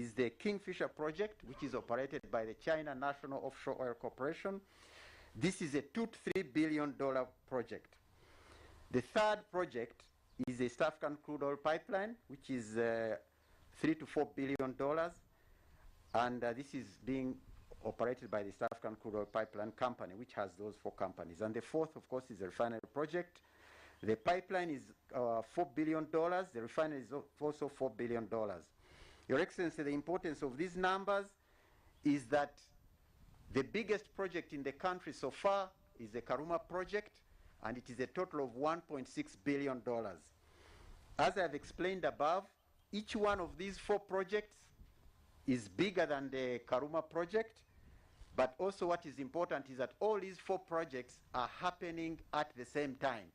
is the Kingfisher project, which is operated by the China National Offshore Oil Corporation. This is a $2 to $3 billion project. The third project is the East African crude oil pipeline, which is $3 to $4 billion, and this is being operated by the East African Crude Oil Pipeline Company, which has those 4 companies. And the fourth, of course, is the refinery project. The pipeline is $4 billion. The refinery is also $4 billion. Your Excellency, the importance of these numbers is that the biggest project in the country so far is the Karuma project, and it is a total of $1.6 billion. As I have explained above, each one of these 4 projects is bigger than the Karuma project, but also what is important is that all these 4 projects are happening at the same time.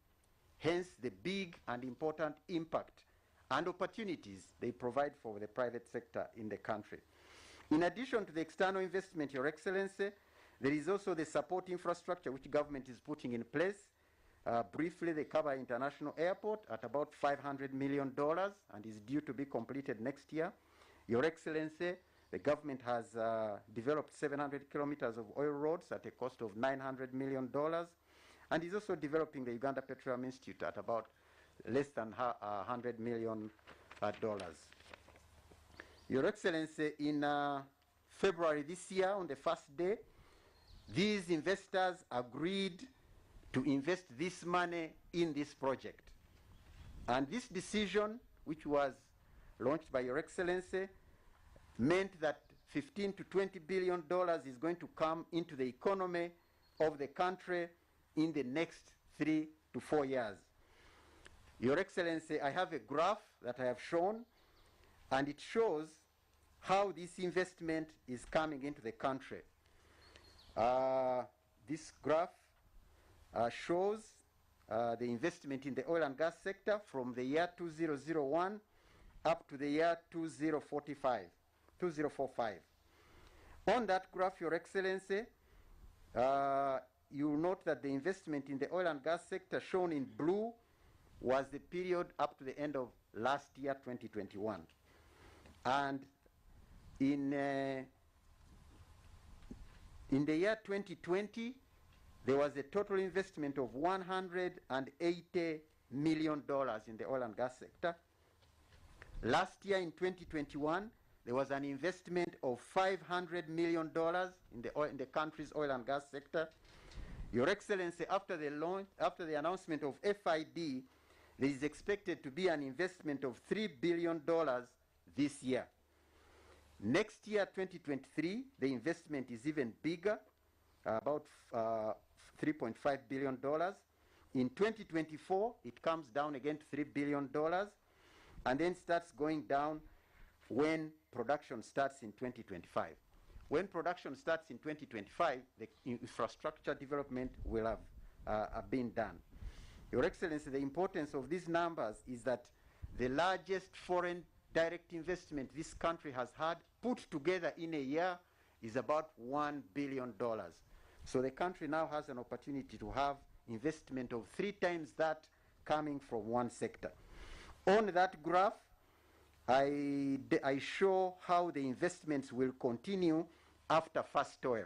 Hence the big and important impact and opportunities they provide for the private sector in the country. In addition to the external investment, Your Excellency, there is also the support infrastructure which government is putting in place. Briefly, they cover International Airport at about $500 million and is due to be completed next year. Your Excellency, the government has developed 700 kilometers of oil roads at a cost of $900 million and is also developing the Uganda Petroleum Institute at about less than $100 million. Your Excellency, in February this year, on the first day, these investors agreed to invest this money in this project. And this decision, which was launched by Your Excellency, meant that $15 to $20 billion is going to come into the economy of the country in the next 3 to 4 years. Your Excellency, I have a graph that I have shown, and it shows how this investment is coming into the country. This graph shows the investment in the oil and gas sector from the year 2001 up to the year 2045. On that graph, Your Excellency, you will note that the investment in the oil and gas sector shown in blue was the period up to the end of last year, 2021. And in the year 2020, there was a total investment of $180 million in the oil and gas sector. Last year, in 2021, there was an investment of $500 million in the country's oil and gas sector. Your Excellency, after the announcement of FID, there is expected to be an investment of $3 billion this year. Next year, 2023, the investment is even bigger, about $3.5 billion. In 2024, it comes down again to $3 billion, and then starts going down when production starts in 2025. When production starts in 2025, the infrastructure development will have been done. Your Excellency, the importance of these numbers is that the largest foreign direct investment this country has had put together in a year is about $1 billion. So the country now has an opportunity to have investment of 3 times that coming from one sector. On that graph, I show how the investments will continue after first oil.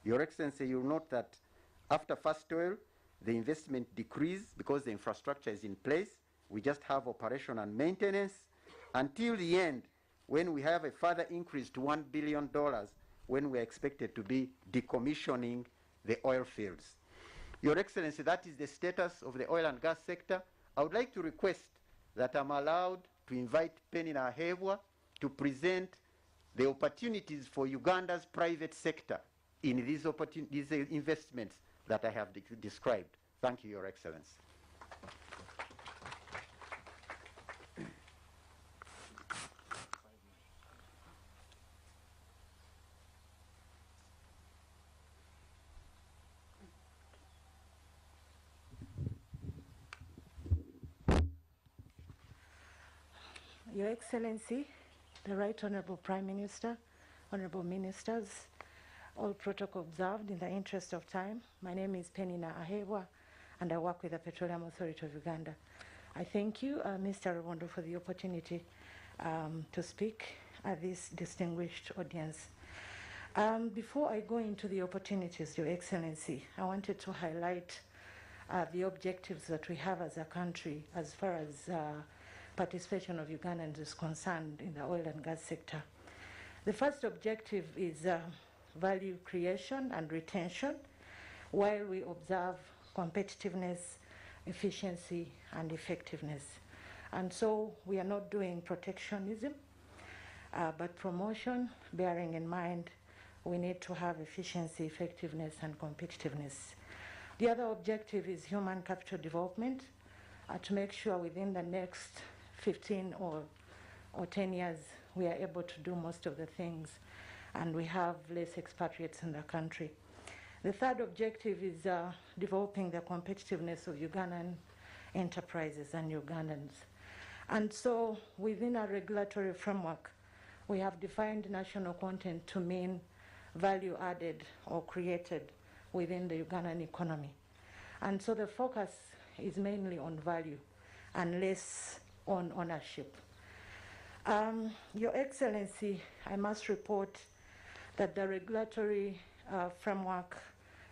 Your Excellency, you'll note that after first oil, the investment decreased because the infrastructure is in place. We just have operation and maintenance until the end, when we have a further increase to $1 billion, when we're expected to be decommissioning the oil fields. Your Excellency, that is the status of the oil and gas sector. I would like to request that I'm allowed to invite Penina Ahebwa to present the opportunities for Uganda's private sector in these investments that I have described. Thank you, Your Excellency. Your Excellency, the Right Honorable Prime Minister, Honorable Ministers, all protocol observed in the interest of time. My name is Penina Ahebwa, and I work with the Petroleum Authority of Uganda. I thank you, Mr. Rubondo, for the opportunity to speak this distinguished audience. Before I go into the opportunities, Your Excellency, I wanted to highlight the objectives that we have as a country as far as participation of Ugandans is concerned in the oil and gas sector. The first objective is value creation and retention, while we observe competitiveness, efficiency, and effectiveness. And so we are not doing protectionism, but promotion, bearing in mind we need to have efficiency, effectiveness, and competitiveness. The other objective is human capital development, to make sure within the next 15 or 10 years we are able to do most of the things and we have less expatriates in the country. The third objective is developing the competitiveness of Ugandan enterprises and Ugandans. And so within our regulatory framework, we have defined national content to mean value added or created within the Ugandan economy. And so the focus is mainly on value and less on ownership. Your Excellency, I must report that the regulatory framework,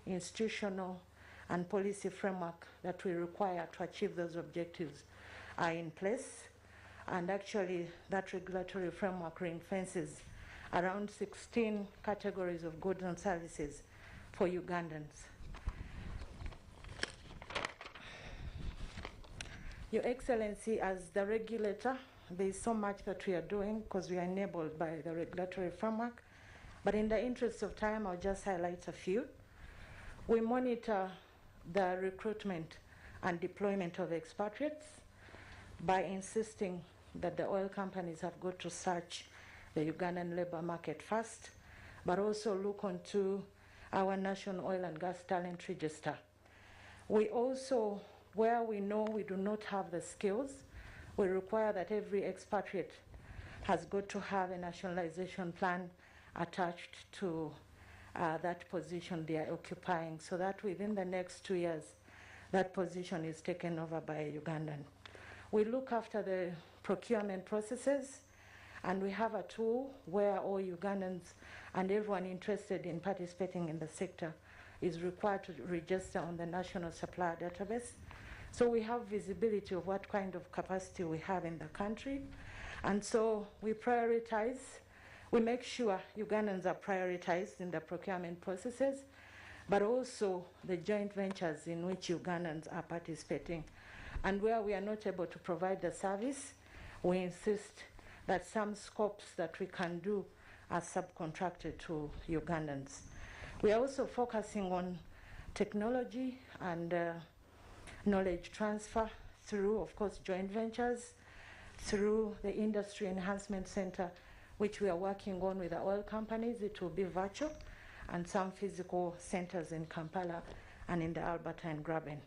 institutional and policy framework that we require to achieve those objectives are in place. And actually, that regulatory framework ring-fences around 16 categories of goods and services for Ugandans. Your Excellency, as the regulator, there is so much that we are doing because we are enabled by the regulatory framework. But in the interest of time, I'll just highlight a few. We monitor the recruitment and deployment of expatriates by insisting that the oil companies have got to search the Ugandan labor market first, but also look onto our national oil and gas talent register. We also, where we know we do not have the skills, we require that every expatriate has got to have a nationalization plan attached to that position they are occupying, so that within the next 2 years, that position is taken over by a Ugandan. We look after the procurement processes, and we have a tool where all Ugandans and everyone interested in participating in the sector is required to register on the National Supplier Database. So we have visibility of what kind of capacity we have in the country. And so we prioritize, we make sure Ugandans are prioritized in the procurement processes, but also the joint ventures in which Ugandans are participating. And where we are not able to provide the service, we insist that some scopes that we can do are subcontracted to Ugandans. We are also focusing on technology and knowledge transfer through, of course, joint ventures, through the Industry Enhancement Center, which we are working on with the oil companies. It will be virtual, and some physical centers in Kampala and in the Alberta and Graben.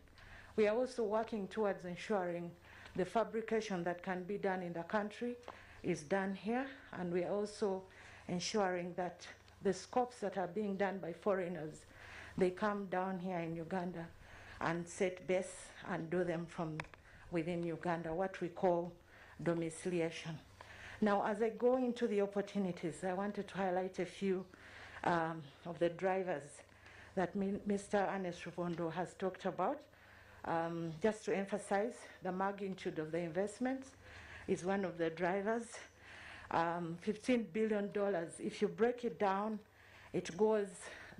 We are also working towards ensuring the fabrication that can be done in the country is done here, and we are also ensuring that the scopes that are being done by foreigners, they come down here in Uganda and set base and do them from within Uganda, what we call domiciliation. Now, as I go into the opportunities, I wanted to highlight a few of the drivers that Mr. Ernest Rubondo has talked about. Just to emphasize, the magnitude of the investments is one of the drivers. $15 billion, if you break it down, it goes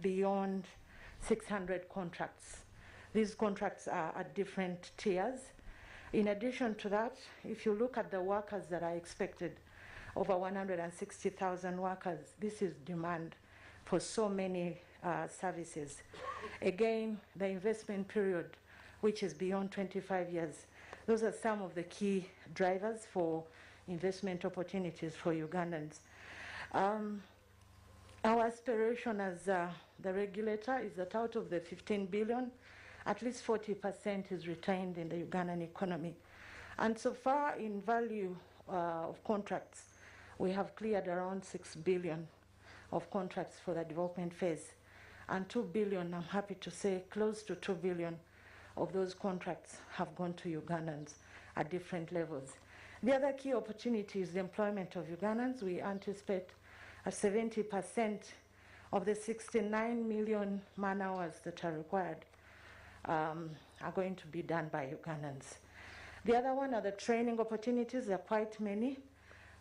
beyond 600 contracts. These contracts are at different tiers. In addition to that, if you look at the workers that are expected, over 160,000 workers, this is demand for so many services. Again, the investment period, which is beyond 25 years, those are some of the key drivers for investment opportunities for Ugandans. Our aspiration as the regulator is that out of the 15 billion, at least 40% is retained in the Ugandan economy. And so far in value of contracts, we have cleared around 6 billion of contracts for the development phase. And 2 billion, I'm happy to say, close to 2 billion of those contracts have gone to Ugandans at different levels. The other key opportunity is the employment of Ugandans. We anticipate 70% of the 69 million man hours that are required are going to be done by Ugandans. The other one are the training opportunities. There are quite many,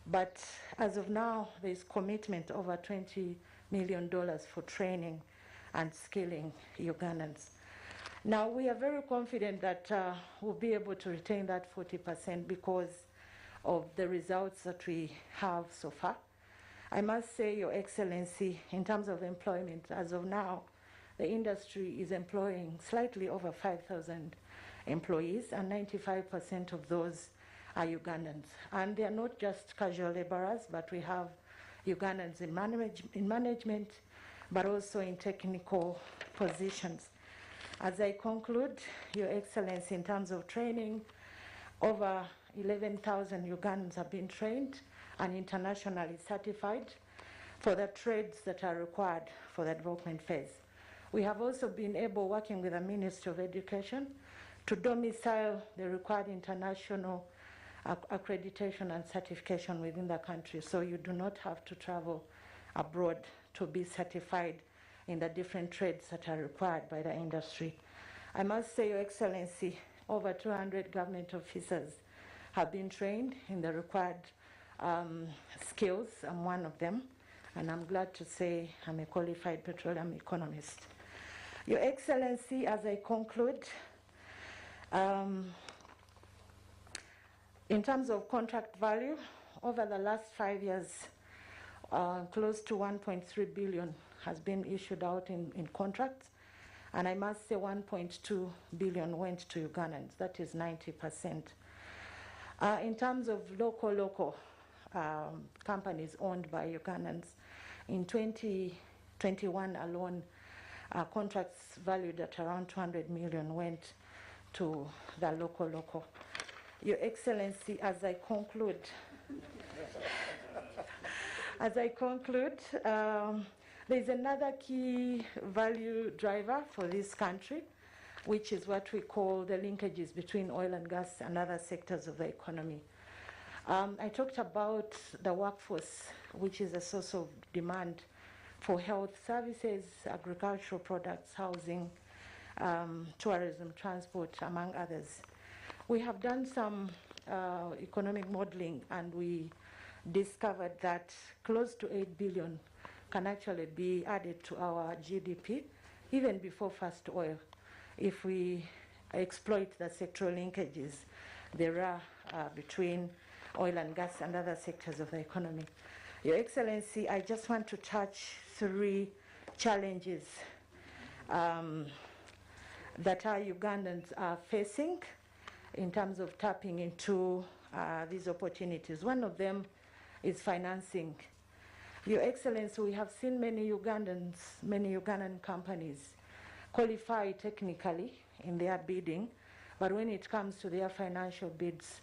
but as of now, there's commitment over $20 million for training and skilling Ugandans. Now, we are very confident that we'll be able to retain that 40% because of the results that we have so far. I must say, Your Excellency, in terms of employment, as of now, the industry is employing slightly over 5,000 employees, and 95% of those are Ugandans. And they are not just casual laborers, but we have Ugandans in management, but also in technical positions. As I conclude, Your Excellency, in terms of training, over 11,000 Ugandans have been trained and internationally certified for the trades that are required for the development phase. We have also been able, working with the Ministry of Education, to domicile the required international accreditation and certification within the country, so you do not have to travel abroad to be certified in the different trades that are required by the industry. I must say, Your Excellency, over 200 government officers have been trained in the required skills. I'm one of them, and I'm glad to say I'm a qualified petroleum economist. Your Excellency, as I conclude, in terms of contract value, over the last 5 years, close to 1.3 billion has been issued out in contracts, and I must say 1.2 billion went to Ugandans. That is 90%. In terms of local companies owned by Ugandans, in 2021 alone, contracts valued at around 200 million went to the local. Your Excellency, as I conclude, there's another key value driver for this country, which is what we call the linkages between oil and gas and other sectors of the economy. I talked about the workforce, which is a source of demand for health services, agricultural products, housing, tourism, transport, among others. We have done some economic modeling, and we discovered that close to 8 billion can actually be added to our GDP, even before first oil, if we exploit the sectoral linkages there are between oil and gas and other sectors of the economy. Your Excellency, I just want to touch 3 challenges that our Ugandans are facing in terms of tapping into these opportunities. One of them is financing. Your Excellency, we have seen many Ugandan companies qualify technically in their bidding, but when it comes to their financial bids,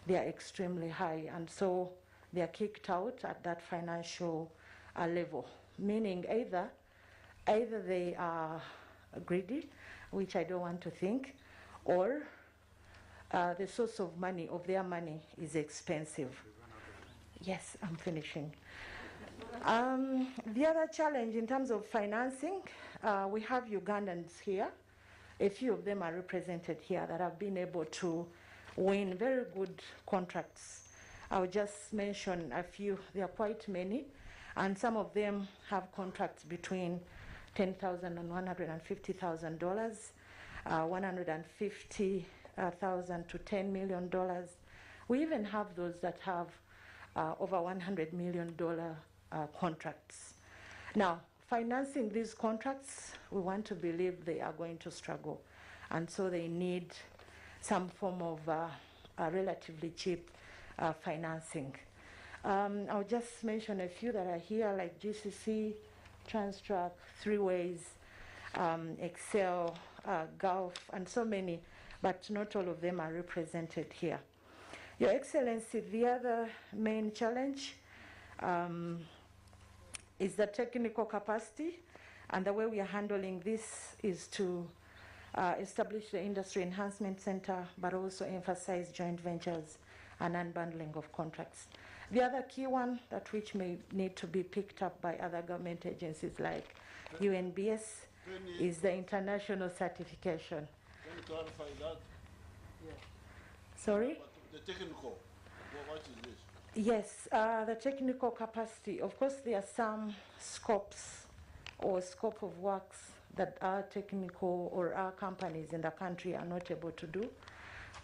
they are extremely high, and so they are kicked out at that financial level, meaning either they are greedy, which I don't want to think, or the source of their money is expensive. Yes, I'm finishing. The other challenge in terms of financing, we have Ugandans here. A few of them are represented here that have been able to win very good contracts. I'll just mention a few. There are quite many, and some of them have contracts between $10,000 and $150,000, $150,000 to $10 million. We even have those that have over $100 million contracts. Now, financing these contracts, we want to believe they are going to struggle, and so they need some form of relatively cheap financing. I'll just mention a few that are here, like GCC, Transtrack, Three Ways, Excel, Gulf, and so many, but not all of them are represented here. Your Excellency, the other main challenge is the technical capacity, and the way we are handling this is to establish the Industry Enhancement Center, but also emphasize joint ventures and unbundling of contracts. The other key one that which may need to be picked up by other government agencies like UNBS is the international certification. Can you clarify that? Sorry? The technical, what is this? Yes, the technical capacity. Of course, there are some scopes or scope of works that our technical or our companies in the country are not able to do.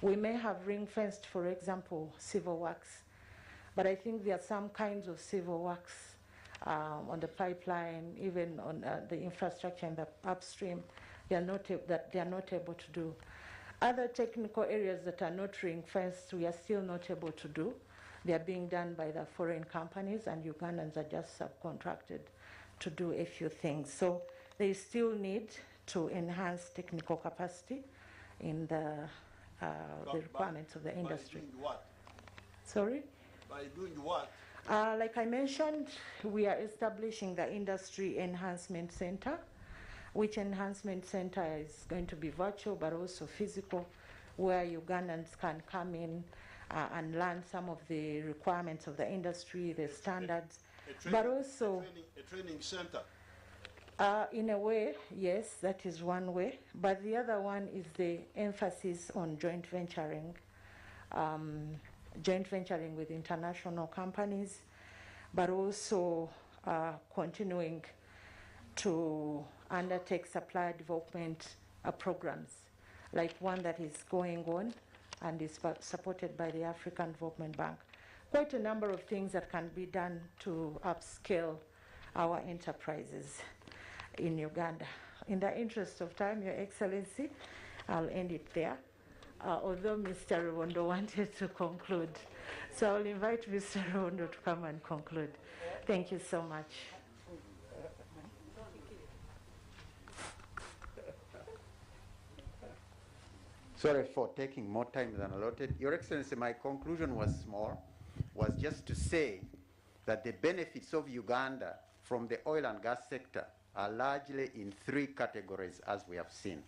We may have ring-fenced, for example, civil works, but I think there are some kinds of civil works on the pipeline, even on the infrastructure in the upstream, that they are not able to do. Other technical areas that are not ring-fenced, we are still not able to do. They are being done by the foreign companies, and Ugandans are just subcontracted to do a few things. So they still need to enhance technical capacity in the requirements of the industry. By doing what? Sorry? By doing what? Like I mentioned, we are establishing the Industry Enhancement Center, which enhancement center is going to be virtual but also physical, where Ugandans can come in and learn some of the requirements of the industry, the standards, but also a training center. in a way, yes, that is one way. But the other one is the emphasis on joint venturing with international companies, but also continuing to undertake supplier development programs, like one that is going on and is supported by the African Development Bank. Quite a number of things that can be done to upscale our enterprises in Uganda. In the interest of time, Your Excellency, I'll end it there. Although Mr. Ruondo wanted to conclude. So I'll invite Mr. Ruondo to come and conclude. Thank you so much. Sorry for taking more time than allotted. Your Excellency, my conclusion was small, was just to say that the benefits of Uganda from the oil and gas sector are largely in three categories, as we have seen.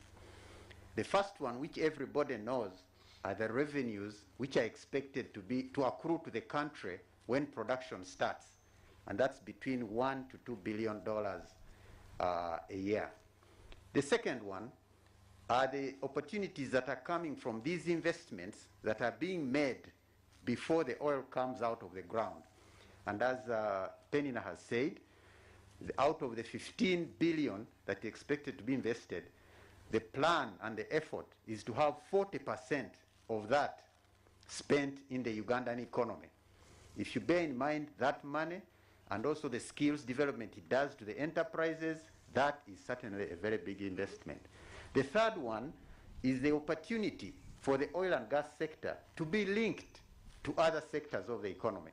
The first one, which everybody knows, are the revenues which are expected to accrue to the country when production starts, and that's between $1 to $2 billion a year. The second one are the opportunities that are coming from these investments that are being made before the oil comes out of the ground. And as Penina has said, out of the 15 billion that is expected to be invested, the plan and the effort is to have 40% of that spent in the Ugandan economy. If you bear in mind that money and also the skills development it does to the enterprises, that is certainly a very big investment. The third one is the opportunity for the oil and gas sector to be linked to other sectors of the economy.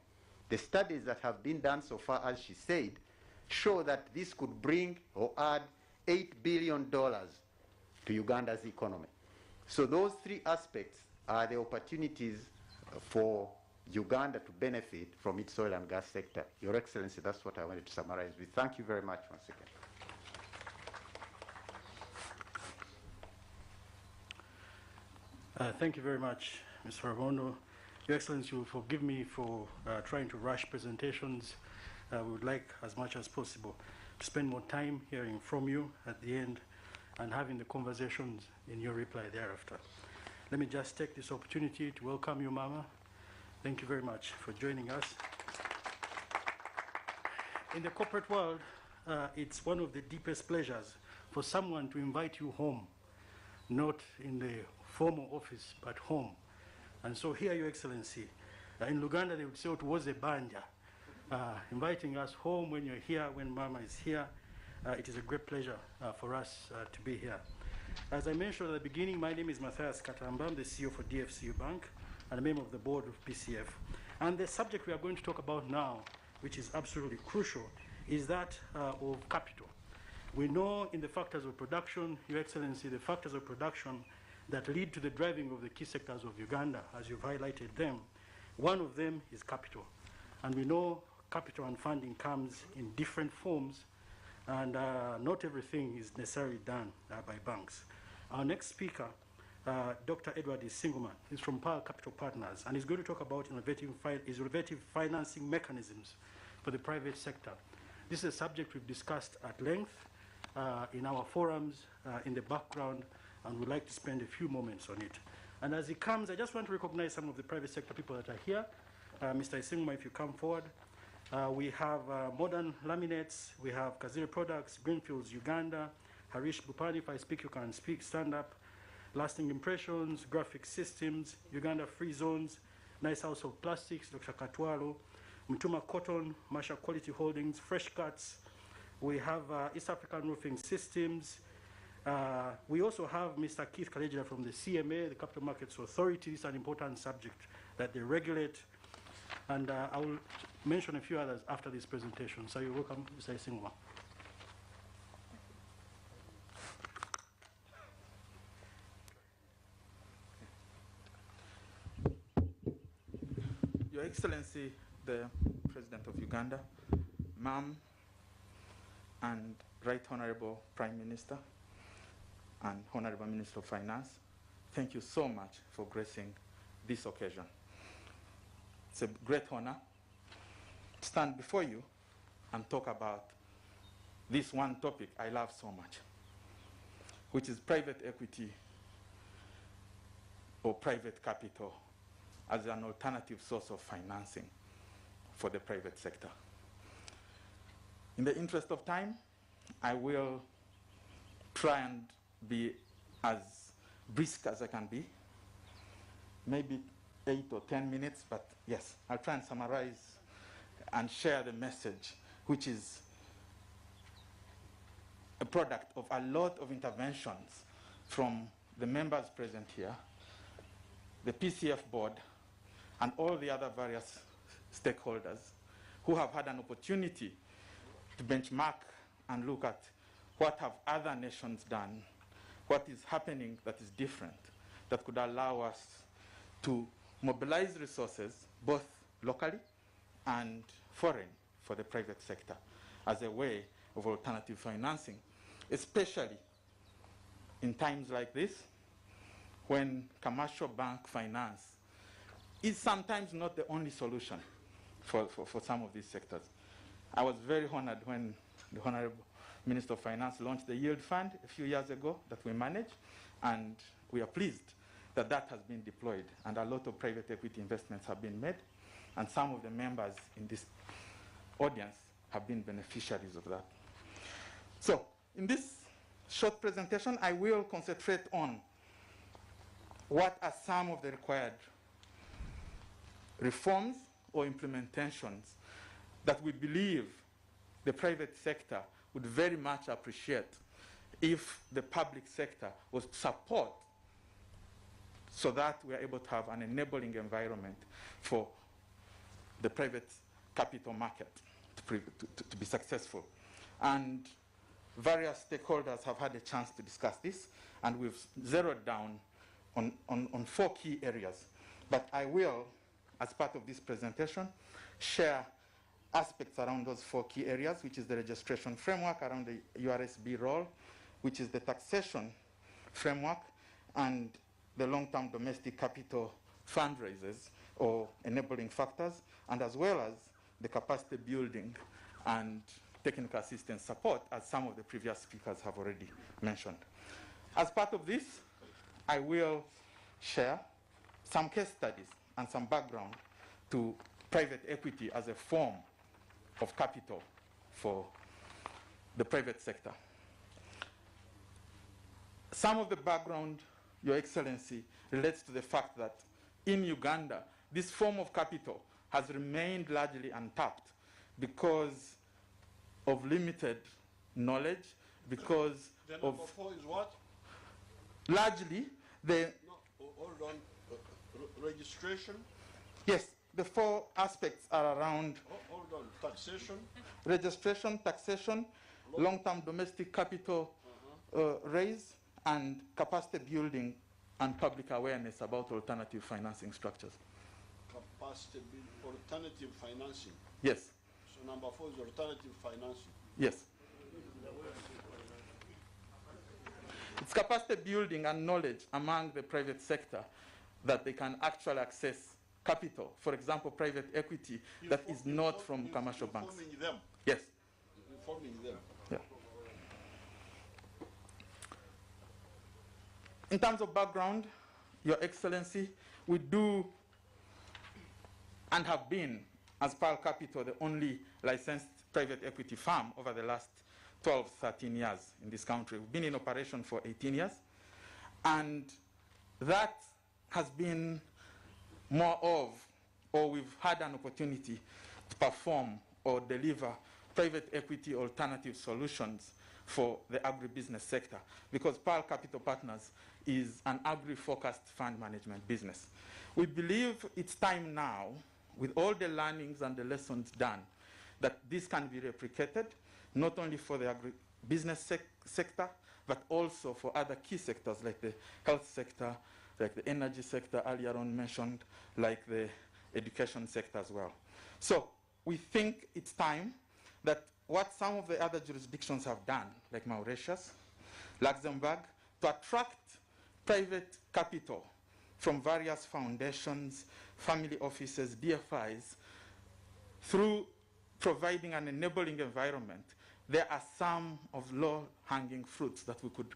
The studies that have been done so far, as she said, show that this could bring or add $8 billion to Uganda's economy. So those three aspects are the opportunities for Uganda to benefit from its oil and gas sector. Your Excellency, that's what I wanted to summarize with. Thank you very much once again. Thank you very much, Mr. Ruondo. Your Excellency, you will forgive me for trying to rush presentations. We would like, as much as possible, to spend more time hearing from you at the end and having the conversations in your reply thereafter. Let me just take this opportunity to welcome you, Mama. Thank you very much for joining us. In the corporate world, it's one of the deepest pleasures for someone to invite you home, not in the formal office, but home. And so here, Your Excellency, in Luganda they would say it was a banja, inviting us home when you're here, when Mama is here. It is a great pleasure for us to be here. As I mentioned at the beginning, my name is Matthias Katamba. I'm the CEO for DFCU Bank and a member of the board of PCF. And the subject we are going to talk about now, which is absolutely crucial, is that of capital. We know in the factors of production, Your Excellency, the factors of production that lead to the driving of the key sectors of Uganda, as you've highlighted them, one of them is capital. And we know capital and funding comes in different forms, and not everything is necessarily done by banks. Our next speaker Dr. Edward Singleman. He's from Power Capital Partners, and he's going to talk about innovative financing mechanisms for the private sector. This is a subject we've discussed at length in our forums in the background, and we'd like to spend a few moments on it. And as he comes, I just want to recognize some of the private sector people that are here. Mr. Isinguma, if you come forward. We have Modern Laminates, we have Kazire Products, Greenfields Uganda, Harish Bupani, if I speak, you can speak, stand up. Lasting Impressions, Graphic Systems, Uganda Free Zones, Nice House of Plastics, Dr. Katwalo, Mutuma Cotton, Masha Quality Holdings, Fresh Cuts. We have East African Roofing Systems. We also have Mr. Keith Kalejira from the CMA, the Capital Markets Authority. It's an important subject that they regulate. And I will mention a few others after this presentation. So you're welcome, Mr. Isinguma. Your Excellency, the President of Uganda, Ma'am, and Right Honorable Prime Minister, and Honorable Minister of Finance, thank you so much for gracing this occasion. It's a great honor to stand before you and talk about this one topic I love so much, which is private equity or private capital as an alternative source of financing for the private sector. In the interest of time, I will try and be as brisk as I can be, maybe 8 or 10 minutes, but yes, I'll try and summarize and share the message, which is a product of a lot of interventions from the members present here, the PCF board, and all the other various stakeholders who have had an opportunity to benchmark and look at what have other nations done, what is happening that is different, that could allow us to mobilize resources, both locally and foreign, for the private sector as a way of alternative financing, especially in times like this, when commercial bank finance is sometimes not the only solution for some of these sectors. I was very honored when the Honorable Minister of Finance launched the Yield Fund a few years ago that we manage, and we are pleased that that has been deployed, and a lot of private equity investments have been made, and some of the members in this audience have been beneficiaries of that. So, in this short presentation, I will concentrate on what are some of the required reforms or implementations that we believe the private sector would very much appreciate if the public sector was to support, so that we are able to have an enabling environment for the private capital market to be successful. And various stakeholders have had a chance to discuss this, and we've zeroed down on 4 key areas. But I will, as part of this presentation, share aspects around those 4 key areas, which is the registration framework around the URSB role, which is the taxation framework, and the long-term domestic capital fundraisers or enabling factors, and as well as the capacity building and technical assistance support, as some of the previous speakers have already mentioned. As part of this, I will share some case studies and some background to private equity as a form of capital for the private sector. Some of the background, Your Excellency, relates to the fact that in Uganda, this form of capital has remained largely untapped because of limited knowledge, because The of number 4 is what? largely the, No, hold on. Registration? yes, the 4 aspects are around Hold on. Taxation? registration, taxation, long-term domestic capital raise, and capacity building and public awareness about alternative financing structures. Capacity building, alternative financing. Yes, So number 4 is alternative financing. yes. It's capacity building and knowledge among the private sector that they can actually access capital. For example, private equity that is not from commercial banks. Informing them. Yes. Informing them. Yeah. In terms of background, Your Excellency, we do and have been, as Pearl Capital, the only licensed private equity firm over the last 12, 13 years in this country. We've been in operation for 18 years, and that has been more of, or we've had an opportunity to perform or deliver private equity alternative solutions for the agribusiness sector, because Pearl Capital Partners is an agri-focused fund management business. We believe it's time now, with all the learnings and the lessons done, that this can be replicated, not only for the agribusiness sector, but also for other key sectors like the health sector, like the energy sector earlier on mentioned, like the education sector as well. So we think it's time that what some of the other jurisdictions have done, like Mauritius, Luxembourg, to attract private capital from various foundations, family offices, DFIs, through providing an enabling environment, there are some of low-hanging fruits that we could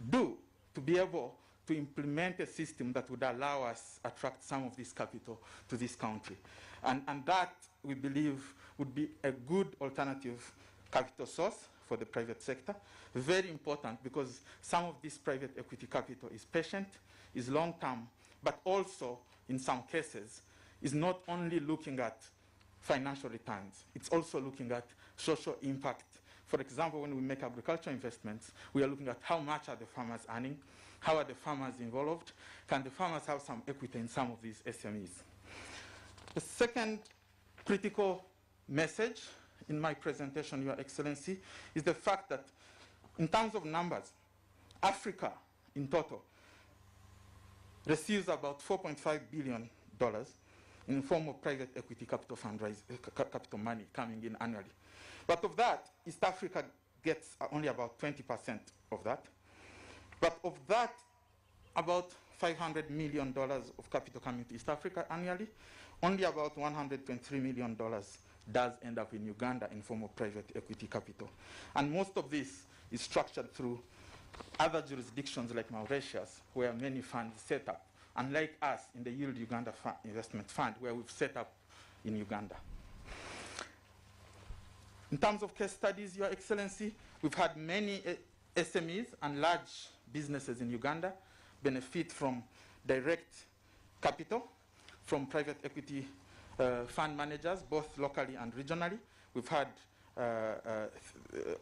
do to be able to implement a system that would allow us attract some of this capital to this country. And that, we believe, would be a good alternative capital source for the private sector. Very important, because some of this private equity capital is patient, is long-term, but also, in some cases, is not only looking at financial returns, it's also looking at social impact. For example, when we make agricultural investments, we are looking at how much are the farmers earning, how are the farmers involved, can the farmers have some equity in some of these SMEs. The second critical message in my presentation, Your Excellency, is the fact that in terms of numbers, Africa in total receives about $4.5 billion in the form of private equity capital fundraising, capital money coming in annually. But of that, East Africa gets only about 20% of that. But of that, about $500 million of capital coming to East Africa annually, only about $123 million does end up in Uganda in form of private equity capital. And most of this is structured through other jurisdictions like Mauritius, where many funds set up, unlike us in the Yield Uganda Investment Fund, where we've set up in Uganda. In terms of case studies, Your Excellency, we've had many SMEs and large businesses in Uganda benefit from direct capital from private equity fund managers, both locally and regionally. We've had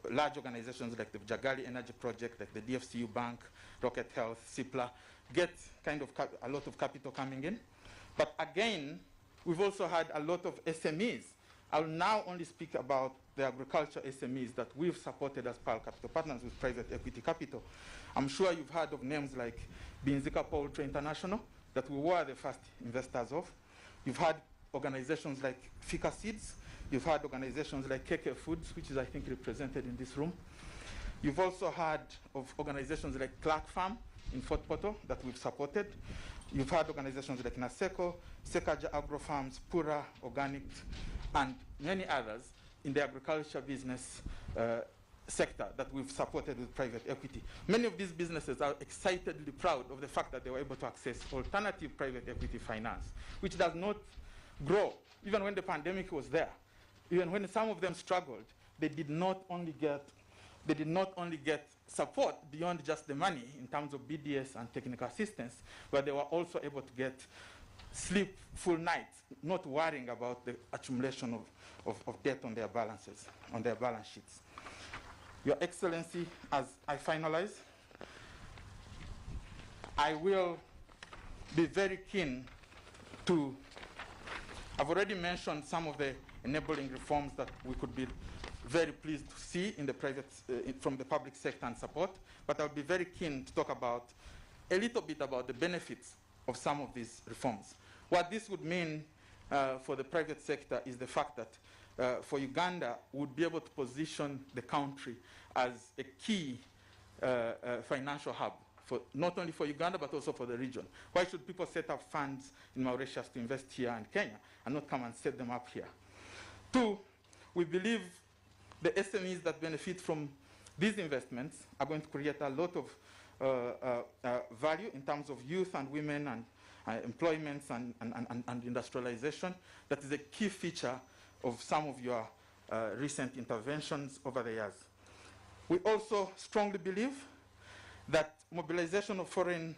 large organizations like the Jagali Energy Project, like the DFCU Bank, Rocket Health, CIPLA, get kind of a lot of capital coming in. But again, we've also had a lot of SMEs. I'll now only speak about the agriculture SMEs that we've supported as Pearl Capital Partners with private equity capital. I'm sure you've heard of names like Binzika Poultry International, that we were the first investors of. You've had organizations like Fika Seeds. You've had organizations like KK Foods, which is, I think, represented in this room. You've also had of organizations like Clark Farm in Fort Portal that we've supported. You've had organizations like Naseko, Sekaja Agro Farms, Pura Organics, and many others in the agriculture business sector that we've supported with private equity. Many of these businesses are excitedly proud of the fact that they were able to access alternative private equity finance, which does not grow. Even when the pandemic was there, even when some of them struggled, they did not only get support beyond just the money in terms of BDS and technical assistance, but they were also able to get sleep full nights, not worrying about the accumulation of debt on their balances, on their balance sheets. Your Excellency, as I finalize, I will be very keen to, I've already mentioned some of the enabling reforms that we could be very pleased to see in the private, from the public sector and support, but I'll be very keen to talk about a little bit about the benefits of some of these reforms. What this would mean for the private sector is the fact that for Uganda, we would be able to position the country as a key financial hub, for, not only for Uganda but also for the region. Why should people set up funds in Mauritius to invest here in Kenya and not come and set them up here? Two, we believe the SMEs that benefit from these investments are going to create a lot of value in terms of youth and women and employment and industrialization. That is a key feature of some of your recent interventions over the years. We also strongly believe that mobilization of foreign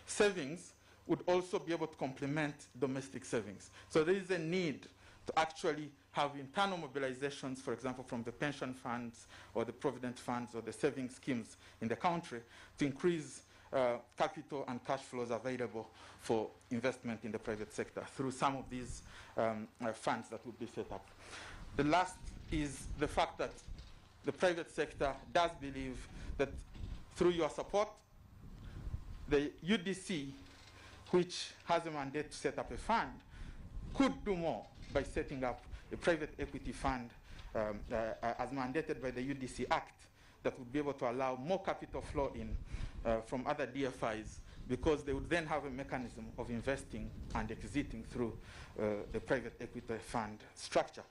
savings would also be able to complement domestic savings. So there is a need to actually have internal mobilizations, for example, from the pension funds or the provident funds or the saving schemes in the country to increase capital and cash flows available for investment in the private sector through some of these funds that would be set up. The last is the fact that the private sector does believe that through your support, the UDC, which has a mandate to set up a fund, could do more by setting up a private equity fund as mandated by the UDC Act that would be able to allow more capital flow in from other DFIs, because they would then have a mechanism of investing and exiting through the private equity fund structure.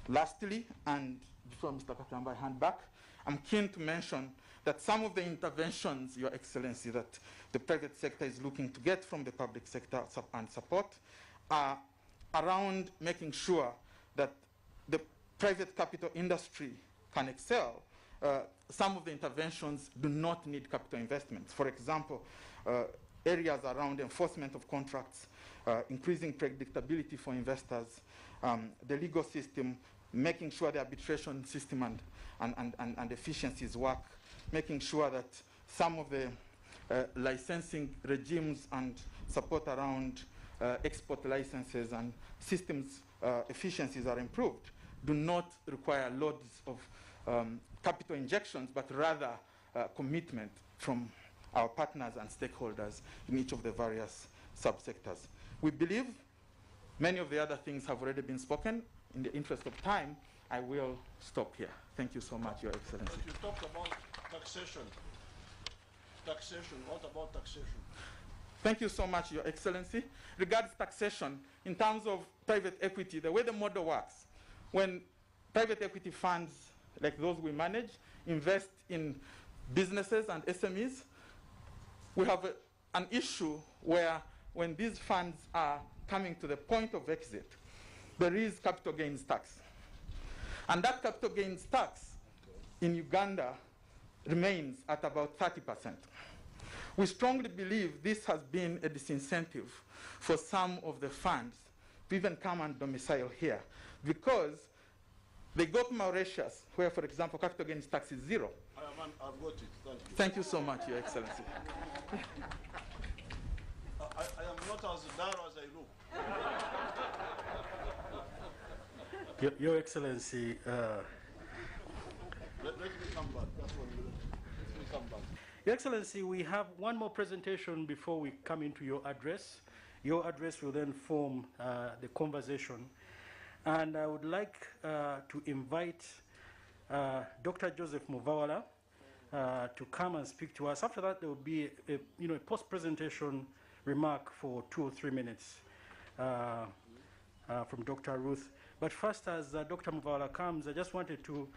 Lastly, and before Mr. Katamba, I hand back, I'm keen to mention that some of the interventions, Your Excellency, that the private sector is looking to get from the public sector and support are around making sure that the private capital industry can excel. Some of the interventions do not need capital investments. For example, areas around enforcement of contracts, increasing predictability for investors, the legal system, making sure the arbitration system and efficiencies work, making sure that some of the licensing regimes and support around export licenses and systems efficiencies are improved, do not require loads of capital injections, but rather commitment from our partners and stakeholders in each of the various subsectors. We believe many of the other things have already been spoken. In the interest of time, I will stop here. Thank you so much, Your Excellency. But you talked about taxation. Taxation, what about taxation? Thank you so much, Your Excellency. Regards taxation, in terms of private equity, the way the model works, when private equity funds like those we manage invest in businesses and SMEs, we have an issue where when these funds are coming to the point of exit, there is capital gains tax. And that capital gains tax in Uganda remains at about 30%. We strongly believe this has been a disincentive for some of the funds to even come and domicile here, because they go to Mauritius, where, for example, capital gains tax is zero. I've got it, thank you. Thank you so much, Your Excellency. I am not as narrow as I look. Your Excellency, Let me come back. That's what let me come back. Your Excellency, we have one more presentation before we come into your address. Your address will then form the conversation. And I would like to invite Dr. Joseph Muvawala to come and speak to us. After that, there will be a post-presentation remark for 2 or 3 minutes from Dr. Ruth. But first, as Dr. Muvawala comes, I just wanted to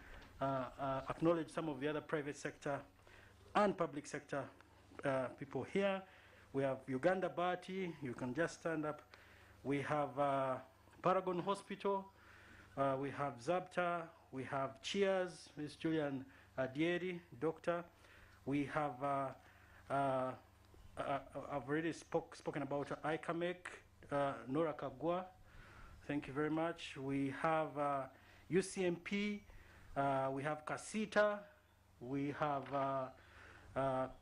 acknowledge some of the other private sector and public sector people here. We have Uganda Bati, you can just stand up. We have Paragon Hospital, we have Zabta, we have Cheers, Ms. Julian Dieri, doctor. We have, I've already spoken about ICAMEC, Nora Kagwa, thank you very much. We have UCMP, we have Casita, we have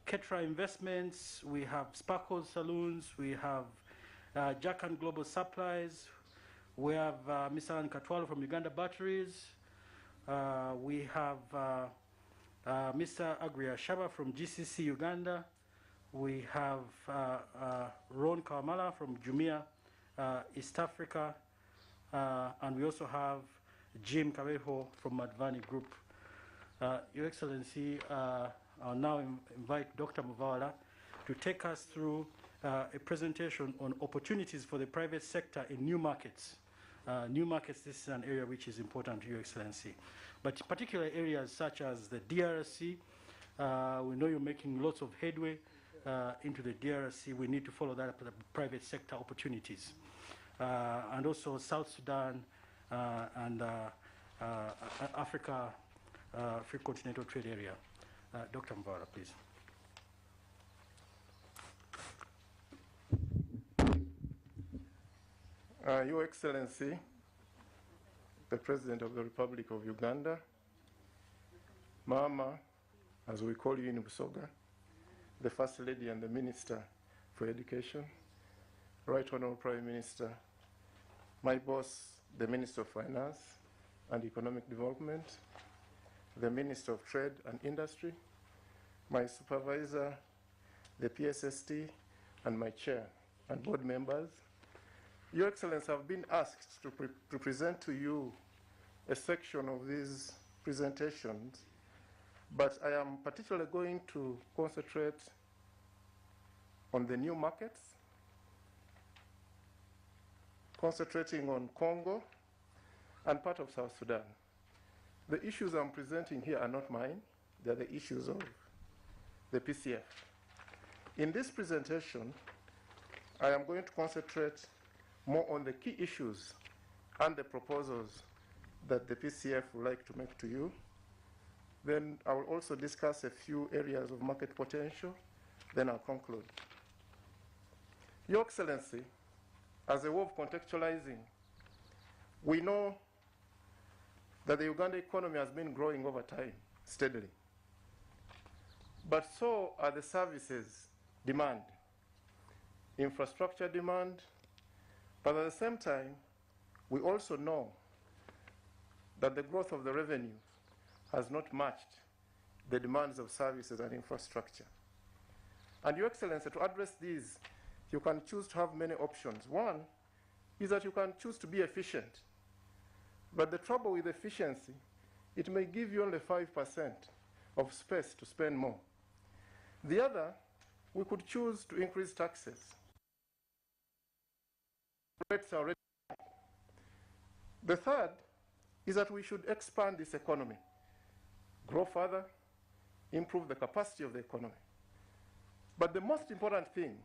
Ketra Investments, we have Sparkles Saloons, we have Jack and Global Supplies, we have Mr. Alan Katwalo from Uganda Batteries, we have Mr. Agria Shaba from GCC Uganda, we have Ron Kawamala from Jumia East Africa, and we also have Jim Kaweho from Madvani Group. Your Excellency, I'll now invite Dr. Muvala to take us through a presentation on opportunities for the private sector in new markets. New markets, this is an area which is important to Your Excellency. But particular areas such as the DRC, we know you're making lots of headway into the DRC. We need to follow that up with the private sector opportunities. And also South Sudan and Africa, Free Continental Trade Area. Dr. Muvala, please. Your Excellency, the President of the Republic of Uganda, Mama, as we call you in Busoga, the First Lady and the Minister for Education, Right Honorable Prime Minister, my boss, the Minister of Finance and Economic Development, the Minister of Trade and Industry, my supervisor, the PSST, and my chair and board members. Your Excellency, I've been asked to present to you a section of these presentations, but I am particularly going to concentrate on the new markets, concentrating on Congo and part of South Sudan. The issues I'm presenting here are not mine, they're the issues of the PCF. In this presentation, I am going to concentrate more on the key issues and the proposals that the PCF would like to make to you. Then I will also discuss a few areas of market potential, then I'll conclude. Your Excellency, as a way of contextualizing, we know that the Uganda economy has been growing over time, steadily. But so are the services demand, infrastructure demand, but at the same time, we also know that the growth of the revenue has not matched the demands of services and infrastructure. And Your Excellency, to address these, you can choose to have many options. One is that you can choose to be efficient. But the trouble with efficiency, it may give you only 5% of space to spend more. The other, we could choose to increase taxes. Rates are already high. The third is that we should expand this economy, grow further, improve the capacity of the economy. But the most important thing,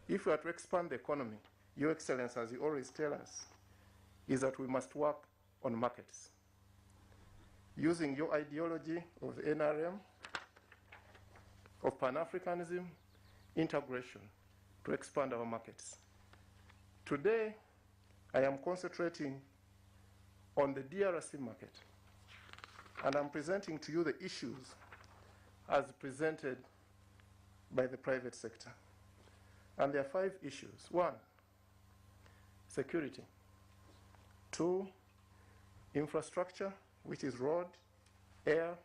if we are to expand the economy, Your Excellency, as you always tell us, is that we must work on markets. Using your ideology of NRM, of Pan-Africanism, integration, to expand our markets. Today, I am concentrating on the DRC market, and I'm presenting to you the issues as presented by the private sector. And there are 5 issues. 1, security. 2, infrastructure, which is road, air,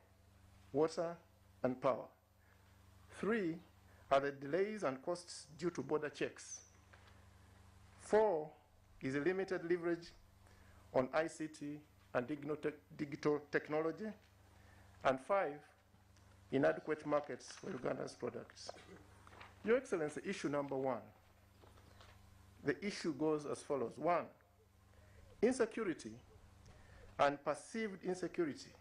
water, and power. 3 are the delays and costs due to border checks. 4 is a limited leverage on ICT and digital technology. And 5, inadequate markets for Uganda's products. Your Excellency, issue number 1. The issue goes as follows. 1, insecurity and perceived insecurity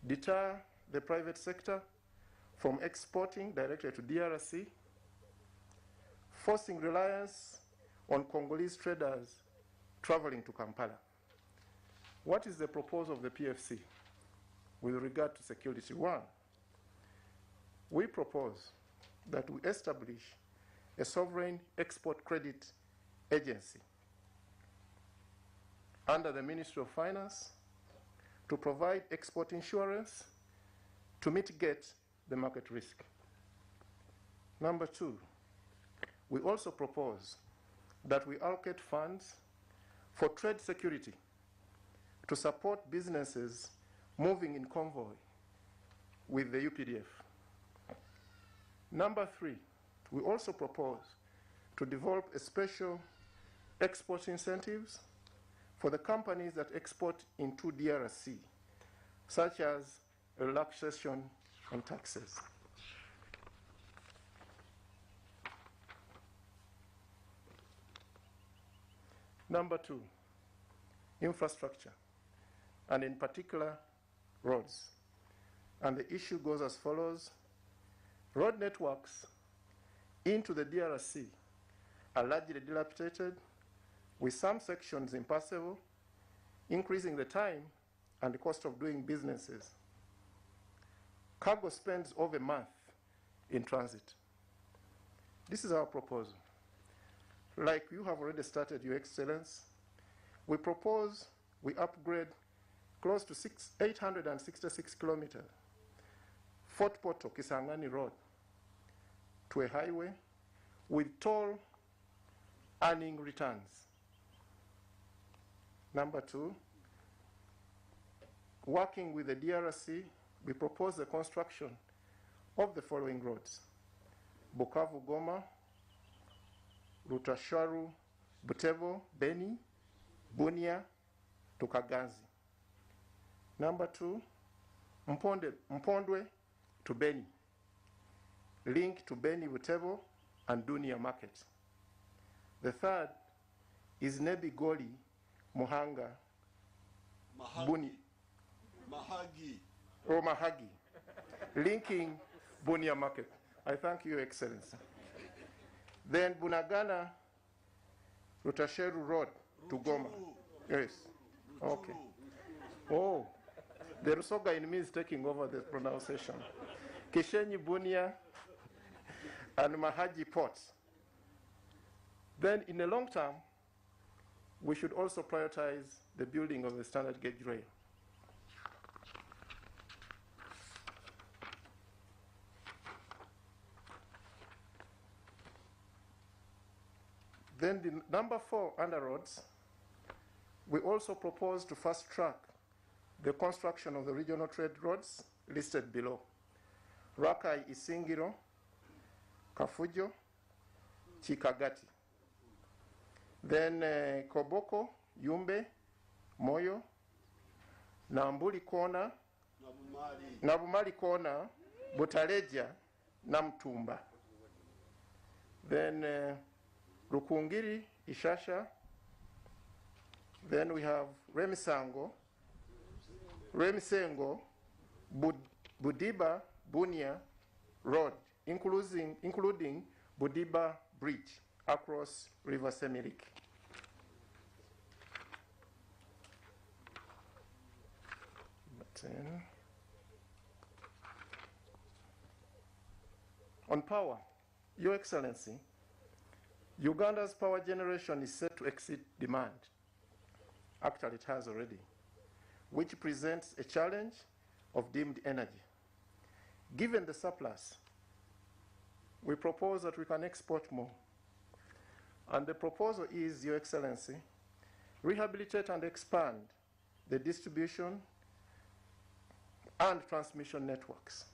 deter the private sector from exporting directly to DRC, forcing reliance on Congolese traders traveling to Kampala. What is the proposal of the PFC with regard to security? 1, we propose that we establish a sovereign export credit agency under the Ministry of Finance to provide export insurance to mitigate the market risk. Number 2, we also propose that we allocate funds for trade security to support businesses moving in convoy with the UPDF. Number 3, we also propose to develop a special export incentives for the companies that export into DRC, such as relaxation on taxes. Number two, infrastructure, and in particular, roads. And the issue goes as follows. Road networks into the DRC are largely dilapidated, with some sections impassable, increasing the time and the cost of doing businesses. Cargo spends over a month in transit. This is our proposal. Like you have already started, Your Excellence, we propose we upgrade close to 866 kilometers, Fort Portal Kisangani Road, to a highway with toll earning returns. Number two, working with the DRC, we propose the construction of the following roads: Bukavu Goma, Rutashwaru, Butevo, Beni, Bunia to Kaganzi. Number two, Mpondwe to Beni, link to Beni, Butevo, and Dunia Market. The third is Nebi Goli, Muhanga, Buni, Mahagi, linking Bunia Market. I thank you, Excellency. Then Bunagana, Rutasheru Road to Goma. Yes. Okay. Oh, the Rusoga in me is taking over the pronunciation. Kishenyi Bunia and Mahaji ports. Then in the long term, we should also prioritize the building of the standard gauge rail. Then the number 4 under roads, we also propose to fast track the construction of the regional trade roads listed below: Rakai Isingiro, Kafujo, Chikagati. Then Koboko, Yumbe, Moyo, Nambuli Kona, Nabumali Kona, Butaleja, Namtumba. Then Rukungiri, Ishasha. Then we have Remisengo, Budiba, Bunia Road, including Budiba Bridge across River Semirik. On power, Your Excellency, Uganda's power generation is set to exceed demand. Actually, it has already, which presents a challenge of deemed energy. Given the surplus, we propose that we can export more. And the proposal is, Your Excellency, rehabilitate and expand the distribution and transmission networks.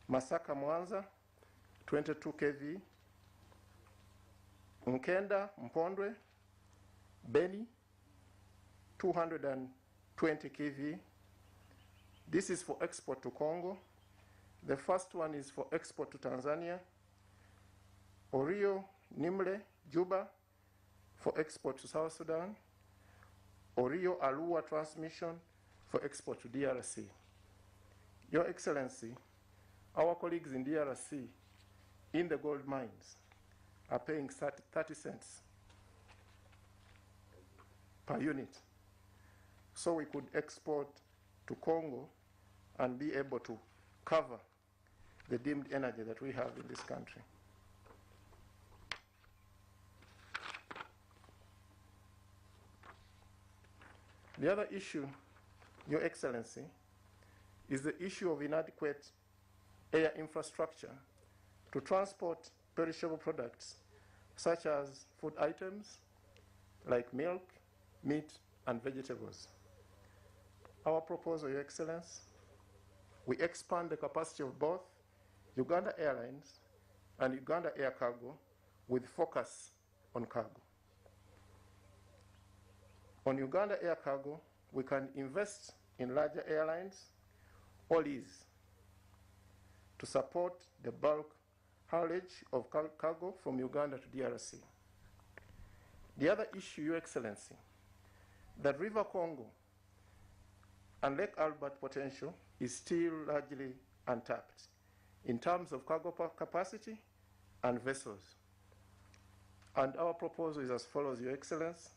Masaka Mwanza, 22 kV, Nkenda, Mpondwe, Beni, 220 kV. This is for export to Congo. The first one is for export to Tanzania. Orio, Nimle, Juba, for export to South Sudan. Orio, Alua transmission for export to DRC. Your Excellency, our colleagues in DRC in the gold mines are paying 30 cents per unit. So we could export to Congo and be able to cover the deemed energy that we have in this country. The other issue, Your Excellency, is the issue of inadequate air infrastructure to transport perishable products such as food items like milk, meat, and vegetables. Our proposal, Your Excellence, we expand the capacity of both Uganda Airlines and Uganda Air Cargo with focus on cargo. On Uganda Air Cargo, we can invest in larger airlines all is to support the bulk haulage of cargo from Uganda to DRC. The other issue, Your Excellency, that River Congo and Lake Albert potential is still largely untapped in terms of cargo capacity and vessels. And our proposal is as follows, Your Excellency.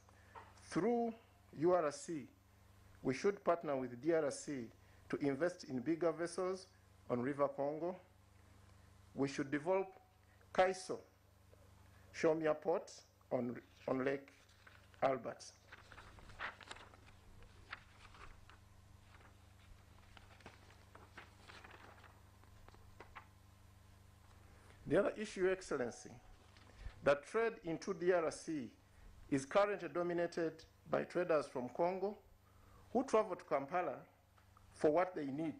Through URC, we should partner with DRC to invest in bigger vessels on River Congo. We should develop Kaiso Shomya Port on Lake Albert. The other issue, Your Excellency, that trade into DRC is currently dominated by traders from Congo who travel to Kampala for what they need,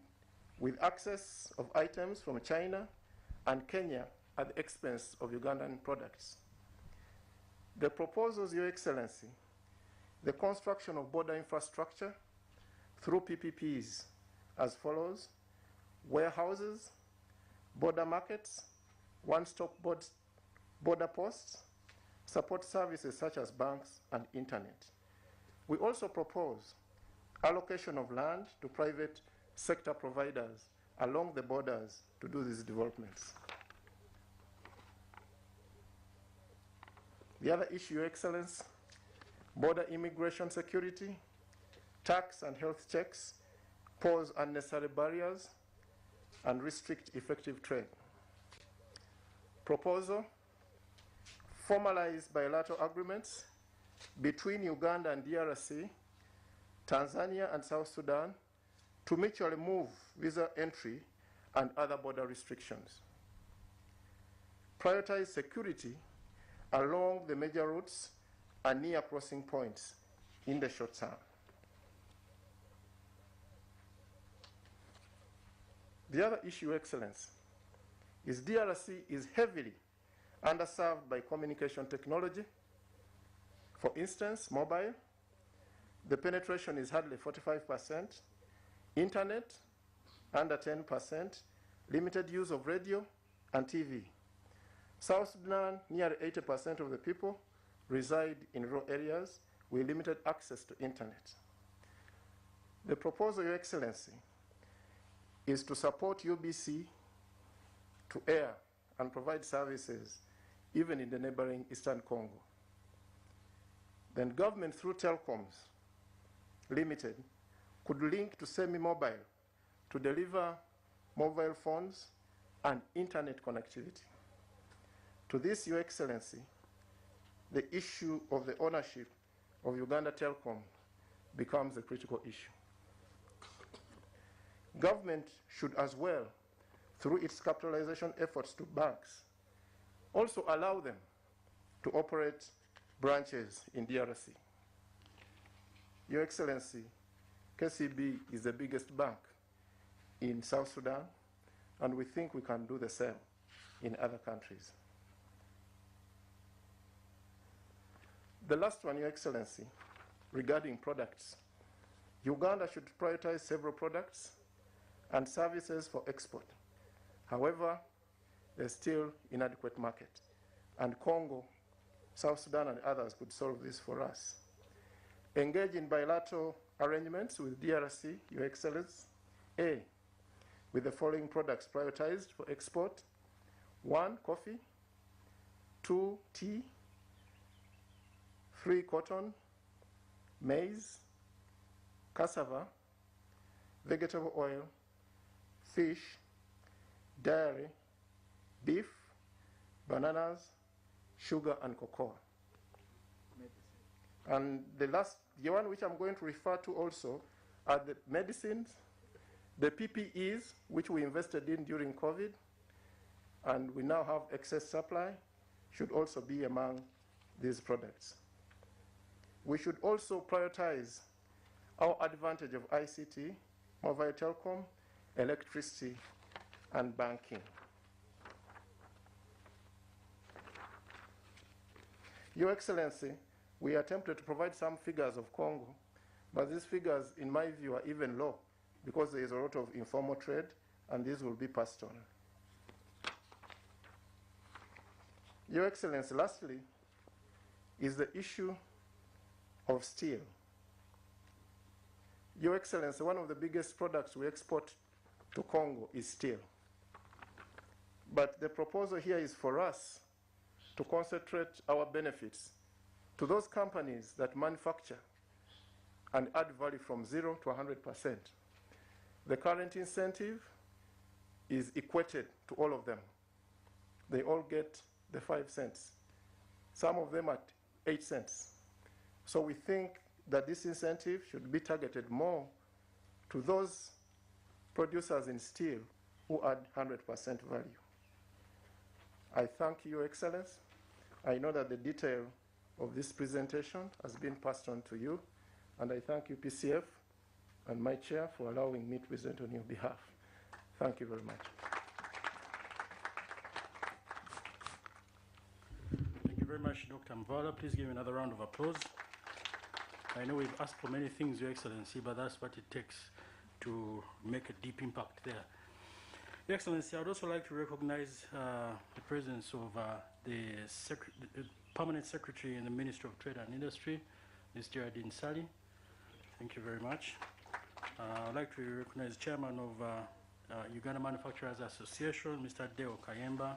with access of items from China and Kenya at the expense of Ugandan products. The proposals, Your Excellency, the construction of border infrastructure through PPPs as follows: warehouses, border markets, one-stop border posts, support services such as banks and internet. We also propose allocation of land to private sector providers along the borders to do these developments. The other issue, Your Excellency, border immigration security, tax and health checks pose unnecessary barriers and restrict effective trade. Proposal: formalize bilateral agreements between Uganda and DRC, Tanzania and South Sudan to mutually move visa entry and other border restrictions. Prioritize security along the major routes and near crossing points in the short term. The other issue, Your Excellency, is DRC is heavily underserved by communication technology. For instance, mobile, the penetration is hardly 45%, internet, under 10%, limited use of radio and TV. South Sudan, nearly 80% of the people reside in rural areas with limited access to internet. The proposal, Your Excellency, is to support UBC to air and provide services even in the neighboring Eastern Congo. Then government, through Telecoms Limited, could link to semi-mobile to deliver mobile phones and internet connectivity. To this, Your Excellency, the issue of the ownership of Uganda Telecom becomes a critical issue. Government should as well, through its capitalization efforts to banks, also allow them to operate branches in DRC. Your Excellency, KCB is the biggest bank in South Sudan, and we think we can do the same in other countries. The last one, Your Excellency, regarding products. Uganda should prioritize several products and services for export. However, there's still inadequate market, and Congo, South Sudan, and others could solve this for us. Engage in bilateral arrangements with DRC, Your Excellency. A, with the following products prioritized for export: 1, coffee; 2, tea; 3, cotton; maize; cassava; vegetable oil; fish; dairy; beef; bananas; sugar, and cocoa. And the one which I'm going to refer to also are the medicines, the PPEs, which we invested in during COVID, and we now have excess supply, should also be among these products. We should also prioritize our advantage of ICT, mobile telecom, electricity, and banking. Your Excellency, we attempted to provide some figures of Congo, but these figures, in my view, are even low because there is a lot of informal trade, and these will be passed on. Your Excellency, lastly, is the issue of steel. Your Excellency, one of the biggest products we export to Congo is steel. But the proposal here is for us to concentrate our benefits to those companies that manufacture and add value from 0 to 100%. The current incentive is equated to all of them. They all get the 5 cents, some of them at 8 cents. So we think that this incentive should be targeted more to those producers in steel who add 100% value. I thank you, Your Excellency. I know that the detail of this presentation has been passed on to you, and I thank you, PCF, and my chair for allowing me to present on your behalf. Thank you very much. Thank you very much, Dr. Mvala. Please give me another round of applause. I know we've asked for many things, Your Excellency, but that's what it takes to make a deep impact there. Your Excellency, I would also like to recognize the presence of the Permanent Secretary in the Ministry of Trade and Industry, Ms. Geraldine Sally. Thank you very much. I'd like to recognize Chairman of Uganda Manufacturers Association, Mr. Deo Kayemba,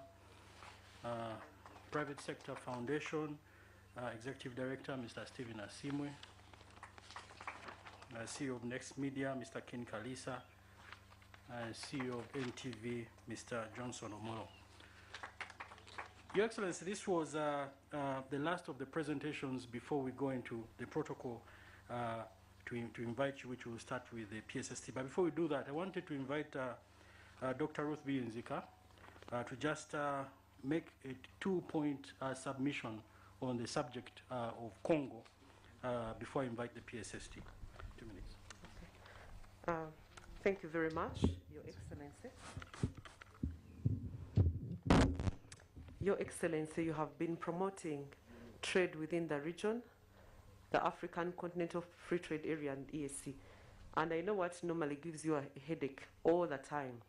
Private Sector Foundation, Executive Director, Mr. Stephen Asimwe, CEO of Next Media, Mr. Ken Kalisa, and CEO of NTV, Mr. Johnson Omoro. Your Excellency, this was the last of the presentations before we go into the protocol to invite you, which will start with the PSST. But before we do that, I wanted to invite Dr. Ruth B. Nzika to just make a 2-point submission on the subject of Congo before I invite the PSST. 2 minutes. Okay. Thank you very much, Your Excellency. Your Excellency, you have been promoting trade within the region, the African Continental Free Trade Area and EAC. And I know what normally gives you a headache all the time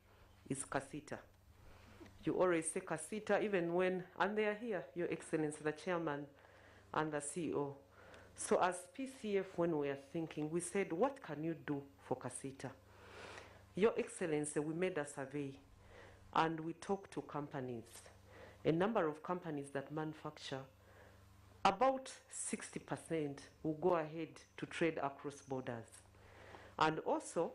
is CACITA. You always say CACITA even when, and they are here, Your Excellency, the chairman and the CEO. So as PCF, when we are thinking, we said, what can you do for CACITA? Your Excellency, we made a survey and we talked to companies, a number of companies that manufacture. About 60% will go ahead to trade across borders. And also,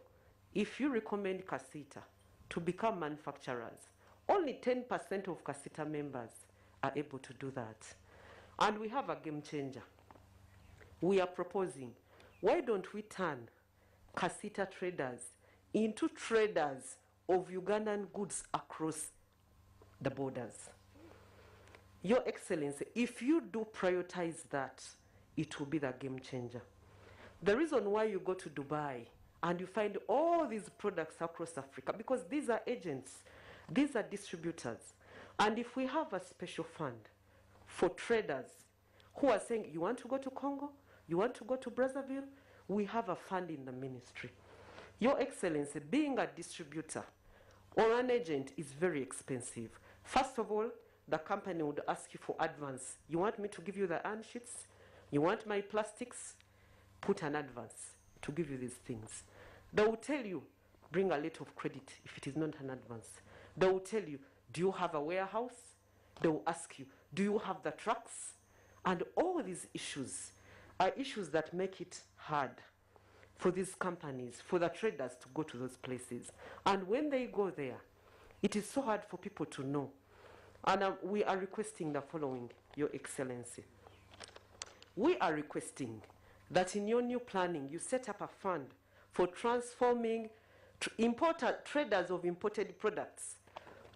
if you recommend CACITA to become manufacturers, only 10% of CACITA members are able to do that. And we have a game changer. We are proposing, why don't we turn CACITA traders into traders of Ugandan goods across the borders? Your Excellency, if you do prioritize that, it will be the game changer. The reason why you go to Dubai and you find all these products across Africa, because these are agents, these are distributors. And if we have a special fund for traders who are saying, you want to go to Congo, you want to go to Brazzaville, we have a fund in the ministry. Your Excellency, being a distributor or an agent is very expensive. First of all, the company would ask you for advance. You want me to give you the iron sheets? You want my plastics? Put an advance to give you these things. They will tell you, bring a letter of credit if it is not an advance. They will tell you, do you have a warehouse? They will ask you, do you have the trucks? And all these issues are issues that make it hard for these companies, for the traders to go to those places. And when they go there, it is so hard for people to know. And we are requesting the following, Your Excellency. We are requesting that in your new planning, you set up a fund for transforming traders of imported products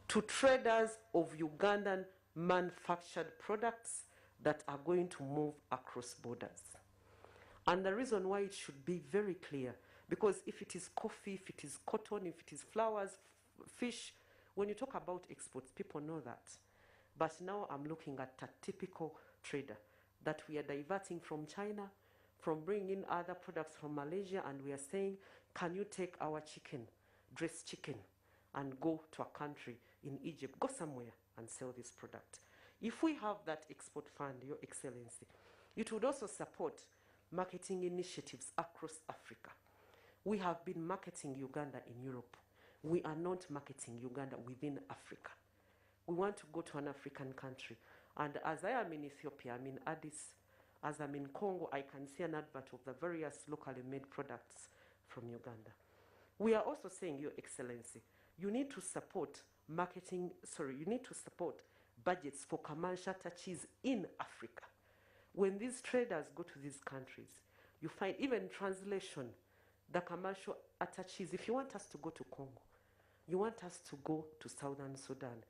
to traders of Ugandan manufactured products that are going to move across borders. And the reason why it should be very clear, because if it is coffee, if it is cotton, if it is flowers, fish, when you talk about exports, people know that. But now I'm looking at a typical trader that we are diverting from China, from bringing other products from Malaysia, and we are saying, can you take our chicken, dressed chicken, and go to a country in Egypt, go somewhere and sell this product? If we have that export fund, Your Excellency, it would also support marketing initiatives across Africa. We have been marketing Uganda in Europe. We are not marketing Uganda within Africa. We want to go to an African country. And as I am in Ethiopia, I'm in Addis, as I'm in Congo, I can see an advert of the various locally made products from Uganda. We are also saying, Your Excellency, you need to support you need to support budgets for commercial attaches in Africa. When these traders go to these countries, you find even translation, the commercial attaches, if you want us to go to Congo, you want us to go to Southern Sudan,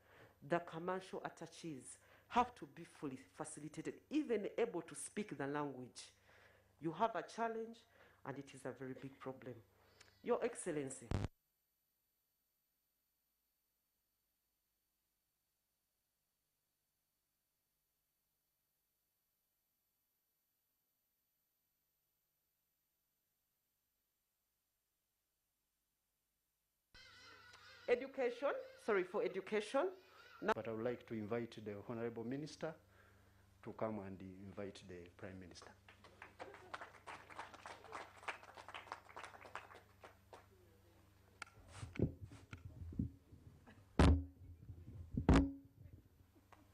the commercial attaches have to be fully facilitated, even able to speak the language. You have a challenge, and it is a very big problem. Your Excellency, for education. But I would like to invite the Honorable Minister to come and invite the Prime Minister.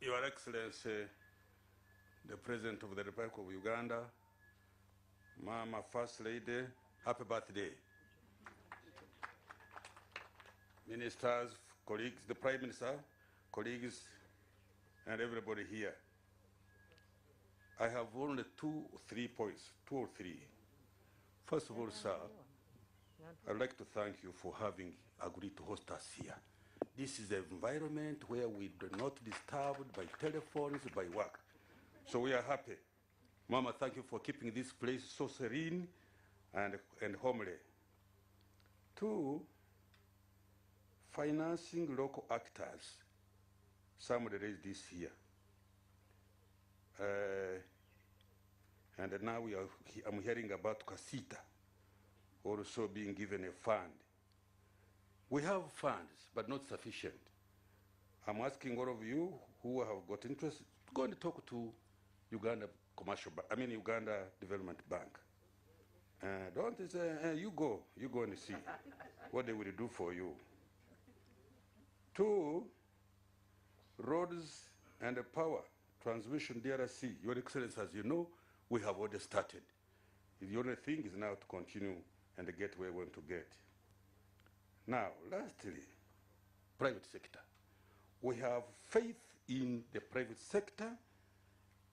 Your Excellency, the President of the Republic of Uganda, Mama First Lady, happy birthday. Ministers, colleagues, the Prime Minister, colleagues, and everybody here. I have only two or three. First of all, sir, I'd like to thank you for having agreed to host us here. This is an environment where we do not disturbed by telephones, by work. So we are happy. Mama, thank you for keeping this place so serene and homely. Two, financing local actors. Somebody raised this here. And now I'm hearing about Casita also being given a fund. We have funds, but not sufficient. I'm asking all of you who have got interest, go and talk to Uganda Uganda Development Bank. Don't say, you go and see what they will do for you. Two, roads and power transmission DRC. Your Excellency, as you know, we have already started. The only thing is now to continue and get where we want to get. Now, lastly, private sector. We have faith in the private sector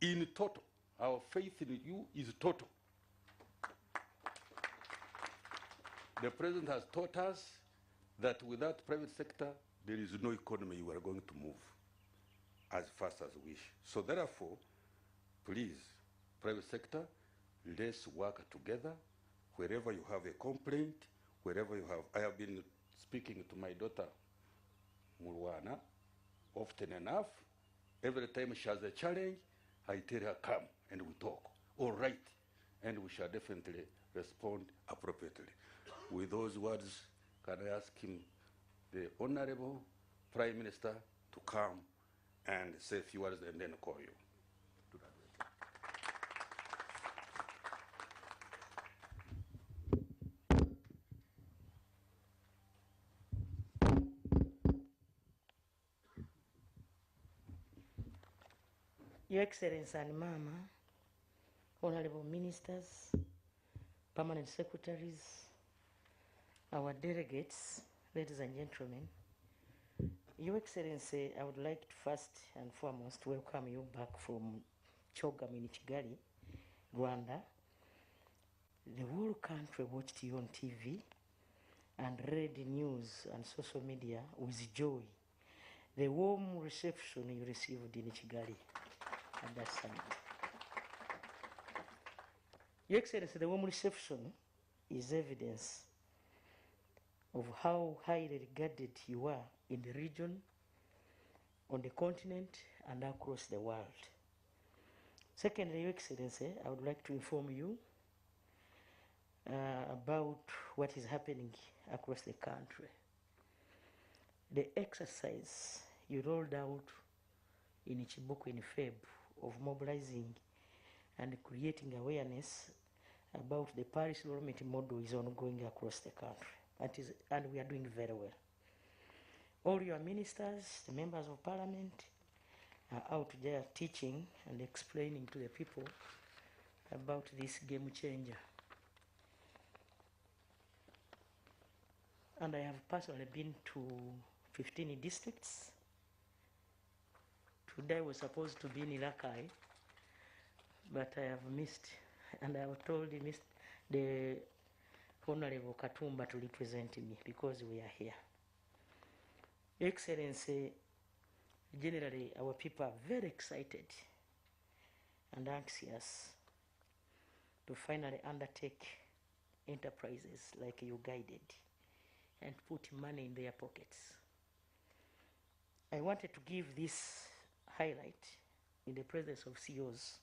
in total. Our faith in you is total. The President has taught us that without private sector, there is no economy you are going to move as fast as we wish. So therefore, please, private sector, let's work together. Wherever you have a complaint, wherever you have, I have been speaking to my daughter, Murwana, often enough. Every time she has a challenge, I tell her, come, and we talk. All right, and we shall definitely respond appropriately. With those words, can I ask him, the Honorable Prime Minister, to come and say a few words and then call you. Your Excellency and Mama, Honorable Ministers, Permanent Secretaries, our delegates, ladies and gentlemen, Your Excellency, I would like to first and foremost welcome you back from Chogam in Kigali, Rwanda. The whole country watched you on TV and read the news and social media with joy. The warm reception you received in Kigali at that summit. Your Excellency, the warm reception is evidence of how highly regarded you are in the region, on the continent, and across the world. Secondly, Your Excellency, I would like to inform you about what is happening across the country. The exercise you rolled out in Chibuku in Feb of mobilizing and creating awareness about the Paris development model is ongoing across the country, and we are doing very well. All your ministers, the members of parliament, are out there teaching and explaining to the people about this game changer. And I have personally been to 15 districts. Today I was supposed to be in Ilakai, but I have missed, and I have told the Honorable Katumba to represent me because we are here. Your Excellency, generally our people are very excited and anxious to finally undertake enterprises like you guided and put money in their pockets. I wanted to give this highlight in the presence of CEOs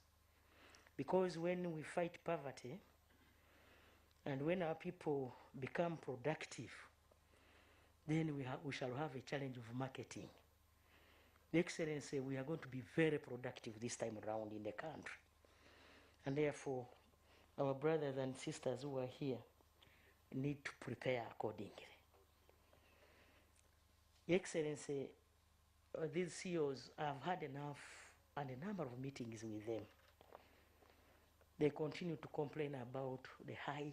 because when we fight poverty and when our people become productive, then we shall have a challenge of marketing. Your Excellency, we are going to be very productive this time around in the country. And therefore, our brothers and sisters who are here need to prepare accordingly. Your Excellency, these CEOs, I've had enough and a number of meetings with them. They continue to complain about the high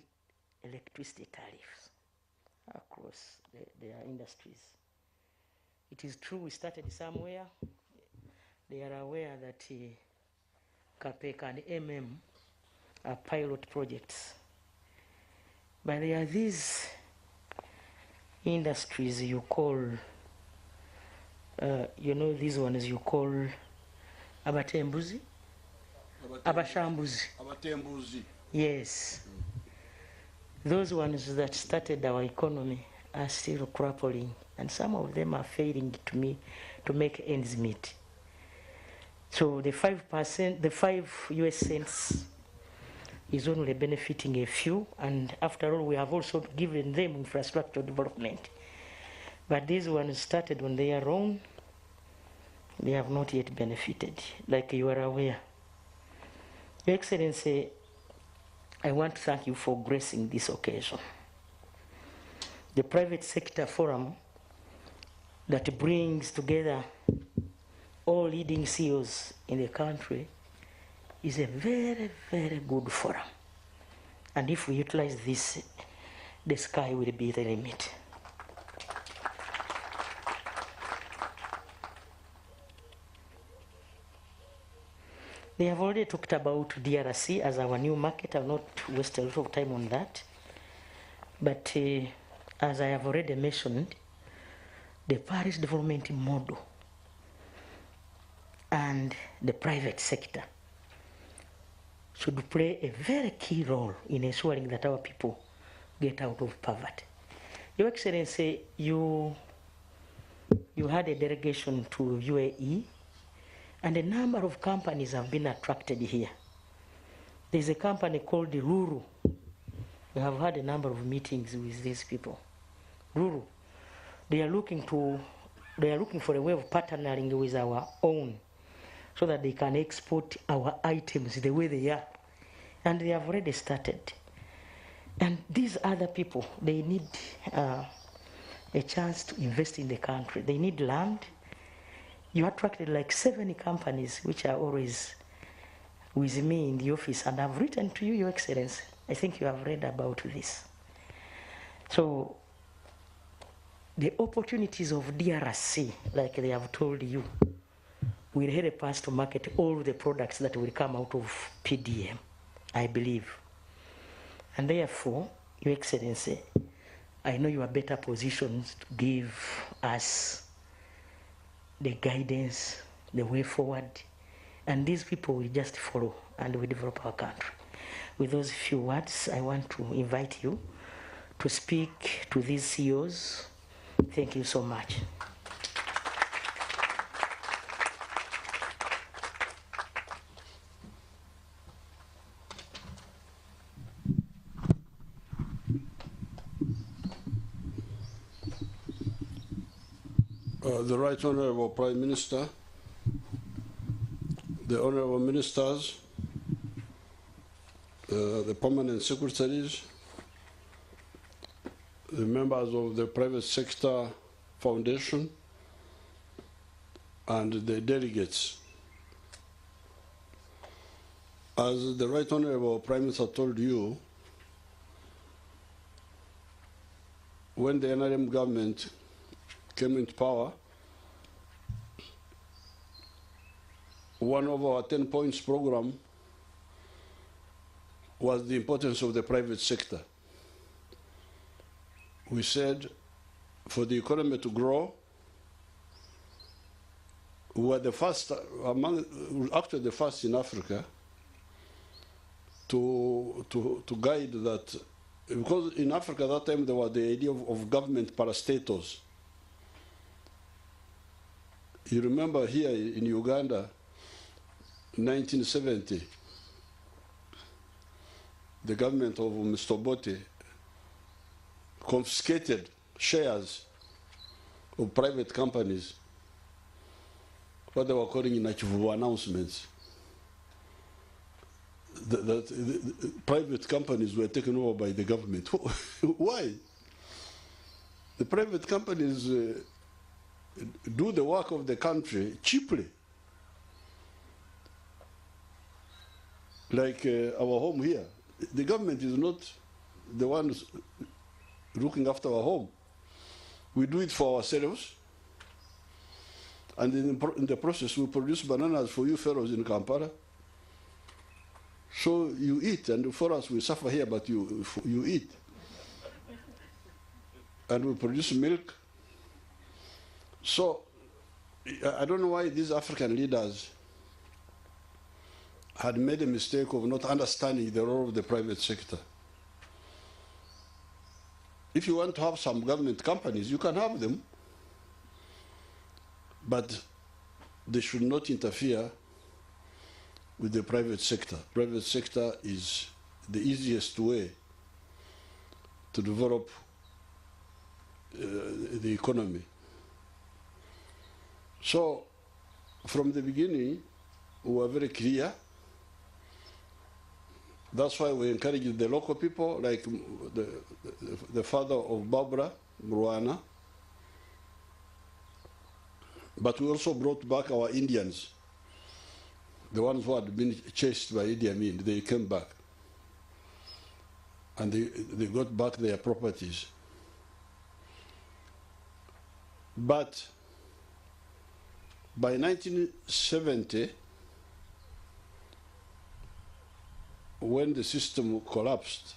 electricity tariffs across their industries. It is true we started somewhere. They are aware that CAPEC and MM are pilot projects. But there are these industries you call, these ones you call abatembuzi? Abashambuzi. Abatembuzi. Yes. Those ones that started our economy are still crumbling, and some of them are failing to make ends meet. So the 5%, the 5 US cents is only benefiting a few, and after all, we have also given them infrastructure development. But these ones started when they are wrong. They have not yet benefited, like you are aware. Your Excellency, I want to thank you for gracing this occasion. The private sector forum that brings together all leading CEOs in the country is a very, very good forum. And if we utilize this, the sky will be the limit. They have already talked about DRC as our new market. I'll not waste a lot of time on that. But as I have already mentioned, the Paris development model and the private sector should play a very key role in ensuring that our people get out of poverty. Your Excellency, you had a delegation to UAE, and a number of companies have been attracted here. There's a company called Ruru. We have had a number of meetings with these people. Ruru, they are looking for a way of partnering with our own, so that they can export our items the way they are. And they have already started. And these other people, they need a chance to invest in the country. They need land. You attracted like 70 companies, which are always with me in the office, and I've written to you, Your Excellency. I think you have read about this. So the opportunities of DRC, like they have told you, will help us to market all the products that will come out of PDM, I believe. And therefore, Your Excellency, I know you are better positioned to give us the guidance, the way forward, and these people will just follow and we develop our country. With those few words, I want to invite you to speak to these CEOs. Thank you so much. The Right Honorable Prime Minister, the Honorable Ministers, the permanent secretaries, the members of the Private Sector Foundation, and the delegates. As the Right Honorable Prime Minister told you, when the NRM government came into power, one of our 10 points program was the importance of the private sector. We said for the economy to grow, we were the first, actually the first in Africa to guide that, because in Africa at that time there was the idea of government parastatals. You remember here in Uganda, 1970, the government of Mr. Obote confiscated shares of private companies, what they were calling Nachivubu announcements. The private companies were taken over by the government. Why? The private companies do the work of the country cheaply. Like our home here. The government is not the ones looking after our home. We do it for ourselves. And in the process, we produce bananas for you fellows in Kampala. So you eat, and for us, we suffer here, but you eat. And we produce milk. So I don't know why these African leaders had made a mistake of not understanding the role of the private sector. If you want to have some government companies, you can have them, but they should not interfere with the private sector. Private sector is the easiest way to develop the economy. So from the beginning, we were very clear. That's why we encouraged the local people, like the father of Barbara, Mruana. But we also brought back our Indians, the ones who had been chased by Idi Amin. They came back. And they got back their properties. But by 1970, when the system collapsed,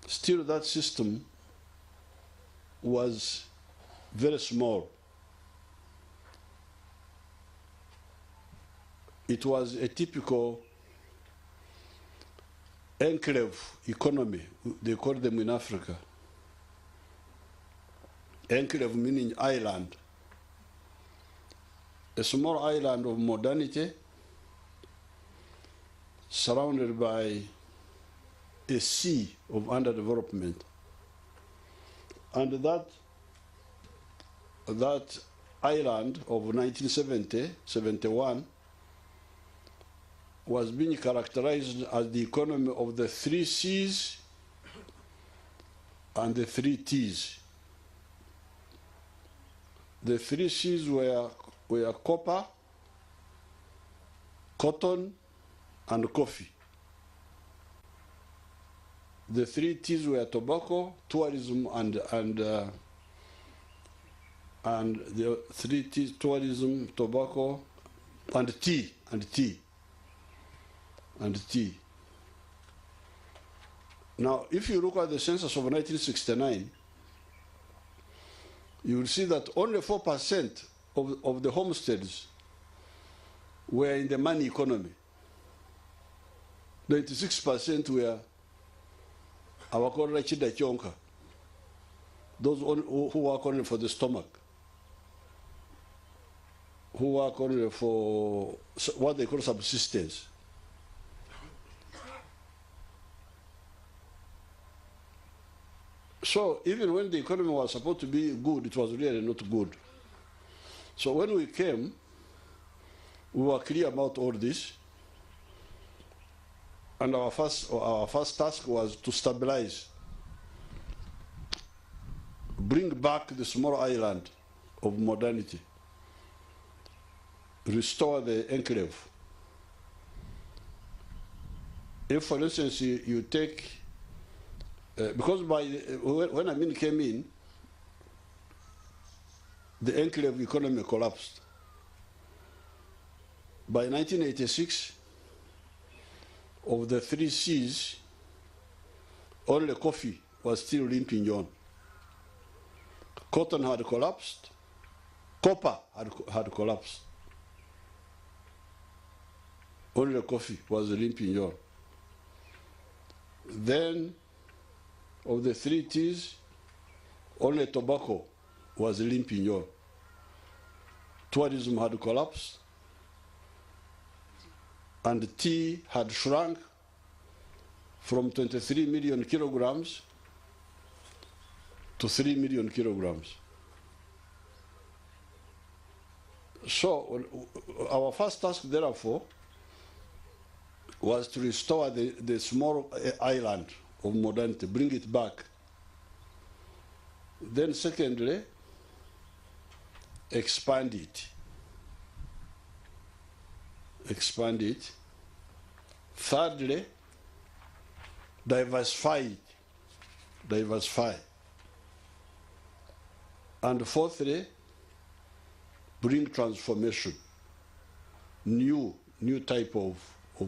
still that system was very small. It was a typical enclave economy, they call them in Africa. Enclave meaning island. A small island of modernity surrounded by a sea of underdevelopment. And that island of 1970, 71 was being characterized as the economy of the 3 C's and the 3 T's. The 3 C's were copper, cotton, and coffee. The 3 T's were tobacco, tourism, and the 3 T's, tourism, tobacco, and tea. Now, if you look at the census of 1969, you will see that only 4% of the homesteads were in the money economy. 96% were awakora chida chonka, those who work only for the stomach, who work only for what they call subsistence. So even when the economy was supposed to be good, it was really not good. So when we came, we were clear about all this. And our first task was to stabilize, bring back the small island of modernity, restore the enclave. If, for instance, you take, because when Amin came in, the enclave economy collapsed. By 1986, of the 3 C's, only coffee was still limping on. Cotton had collapsed, copper had collapsed. Only coffee was limping on. Then, of the 3 T's, only tobacco was limping on. Tourism had collapsed, and tea had shrunk from 23 million kilograms to 3 million kilograms. So our first task, therefore, was to restore the small island of modernity, bring it back. Then secondly, expand it. Expand it. Thirdly, diversify it. Diversify. And fourthly, bring transformation. New type of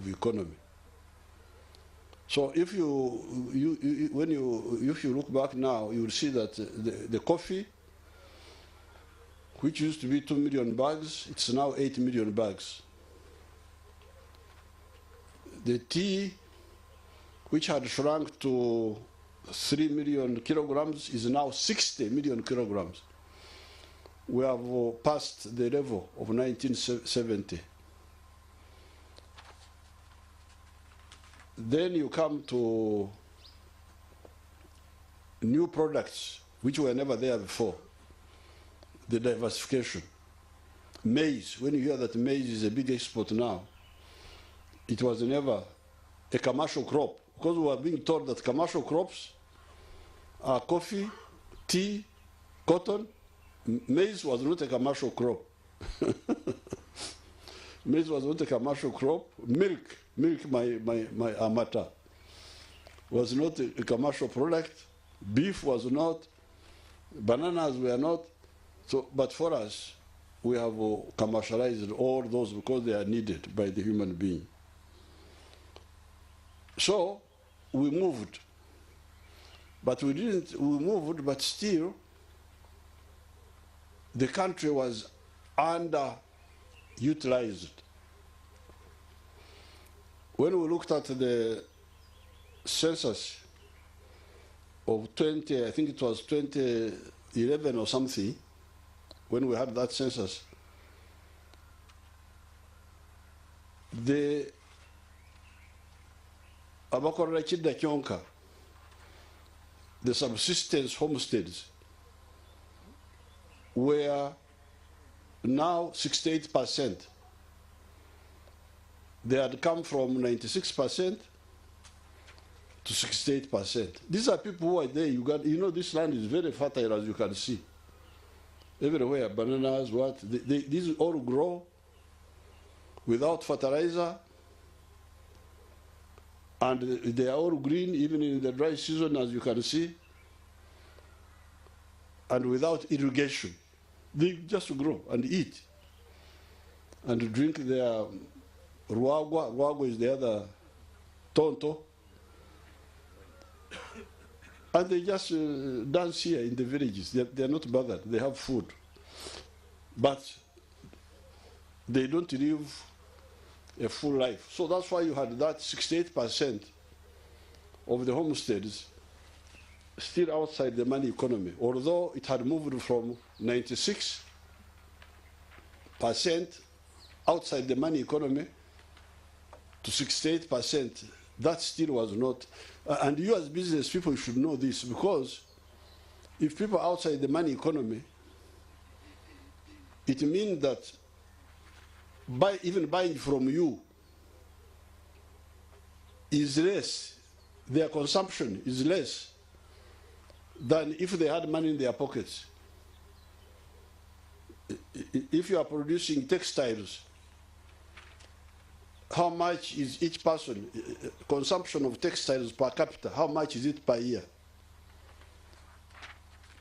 economy. So if you look back now, you will see that the coffee, which used to be 2 million bags, it's now 8 million bags. The tea, which had shrunk to 3 million kilograms, is now 60 million kilograms. We have passed the level of 1970. Then you come to new products, which were never there before. The diversification. Maize, when you hear that maize is a big export now, it was never a commercial crop, because we were being told that commercial crops are coffee, tea, cotton. Maize was not a commercial crop. Maize was not a commercial crop. Milk, my amata, was not a commercial product. Beef was not. Bananas were not. So, but for us, we have commercialized all those because they are needed by the human being. So we moved, but we moved, but still the country was underutilized. When we looked at the census of I think it was 2011 or something, when we had that census, the abakorera kidda kyonka, the subsistence homesteads, were now 68%. They had come from 96% to 68%. These are people who are there. You know, this land is very fertile, as you can see. Everywhere, bananas, these all grow without fertilizer, and they are all green, even in the dry season, as you can see, and without irrigation. They just grow and eat and drink their ruagwa. Ruagwa is the other tonto. And they just dance here in the villages. They're not bothered. They have food. But they don't live a full life. So that's why you had that 68% of the homesteads still outside the money economy, although it had moved from 96% outside the money economy to 68%. That still was not, and you as business people should know this, because if people outside the money economy it means that even buying from you is less, their consumption is less than if they had money in their pockets. If you are producing textiles, how much is each person, consumption of textiles per capita, how much is it per year?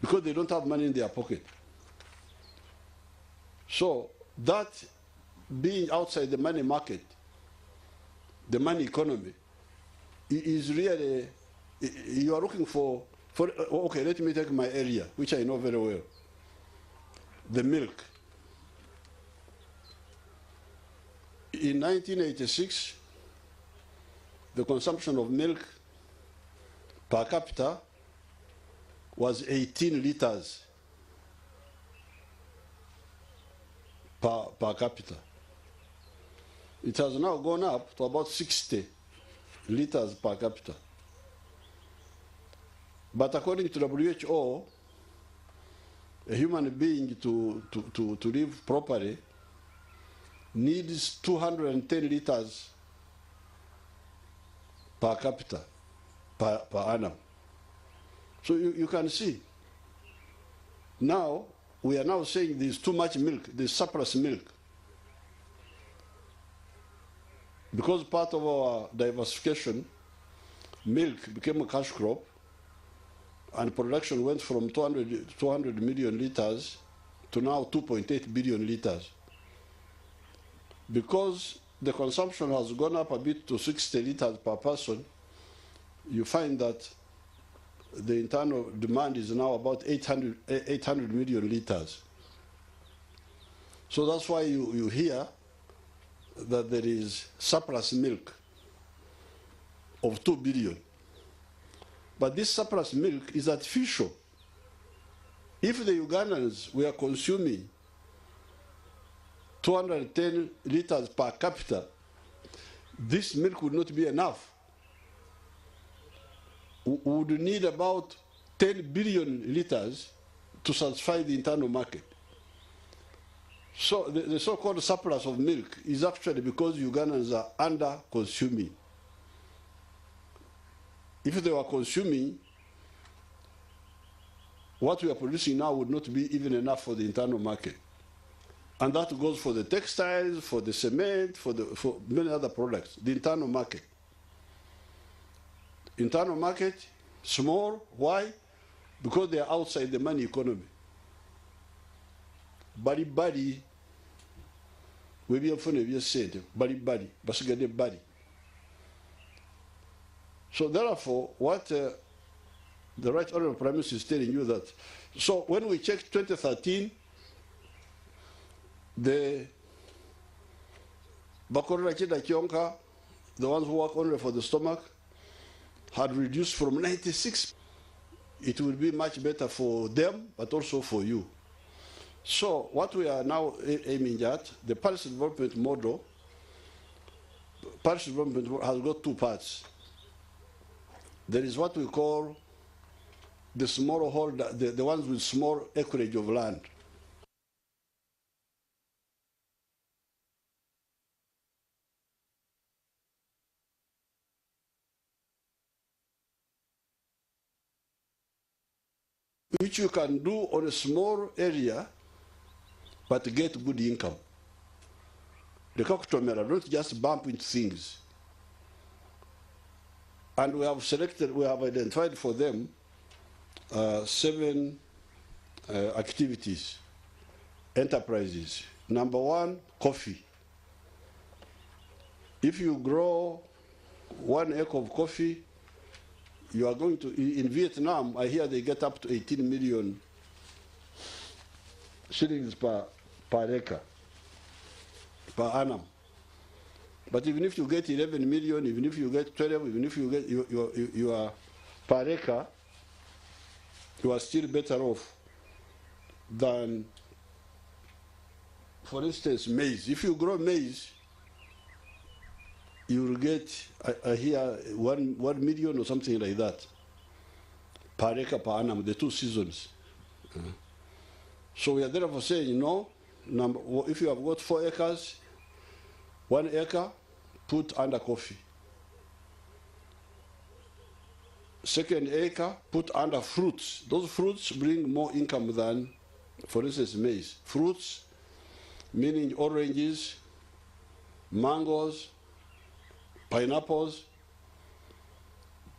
Because they don't have money in their pocket. So that being outside the money market, the money economy, is really, you are looking for, okay, let me take my area, which I know very well, the milk. In 1986, the consumption of milk per capita was 18 liters per capita. It has now gone up to about 60 liters per capita. But according to WHO, a human being to live properly needs 210 liters per capita, per annum. So you can see, now, we are now saying there's too much milk, there's surplus milk. Because part of our diversification, milk became a cash crop, and production went from 200 million liters to now 2.8 billion liters. Because the consumption has gone up a bit to 60 liters per person, you find that the internal demand is now about 800 million liters. So that's why you hear that there is surplus milk of 2 billion. But this surplus milk is artificial. If the Ugandans were consuming 210 liters per capita, this milk would not be enough. We would need about 10 billion liters to satisfy the internal market. So the so-called surplus of milk is actually because Ugandans are under-consuming. If they were consuming, what we are producing now would not be even enough for the internal market. And that goes for the textiles, for the cement, for many other products, the internal market. Internal market, small, why? Because they are outside the money economy. Bari, we be often have said, bari, basigade bari. So therefore, what the Right Honorable Prime Minister is telling you that, so when we checked 2013, the Bakorra Chida Kionka, the ones who work only for the stomach, had reduced from 96. It will be much better for them, but also for you. So what we are now aiming at, the Parish Development Model, Parish Development has got two parts. There is what we call the smallholder, the ones with small acreage of land. Which you can do on a small area, but get good income. The Kakutomera don't just bump into things. And we have identified for them 7 activities, enterprises. Number 1, coffee. If you grow 1 acre of coffee, you are going to, in Vietnam, I hear they get up to 18 million shillings per acre, per annum. But even if you get 11 million, even if you get 12, even if you get your per acre, you are still better off than, for instance, maize. If you grow maize, you will get, I hear, 1 million or something like that per acre per annum, the 2 seasons. So we are therefore saying, no, If you have got 4 acres, 1 acre, put under coffee. Second acre, put under fruits. Those fruits bring more income than, for instance, maize. Fruits, meaning oranges, mangoes, pineapples.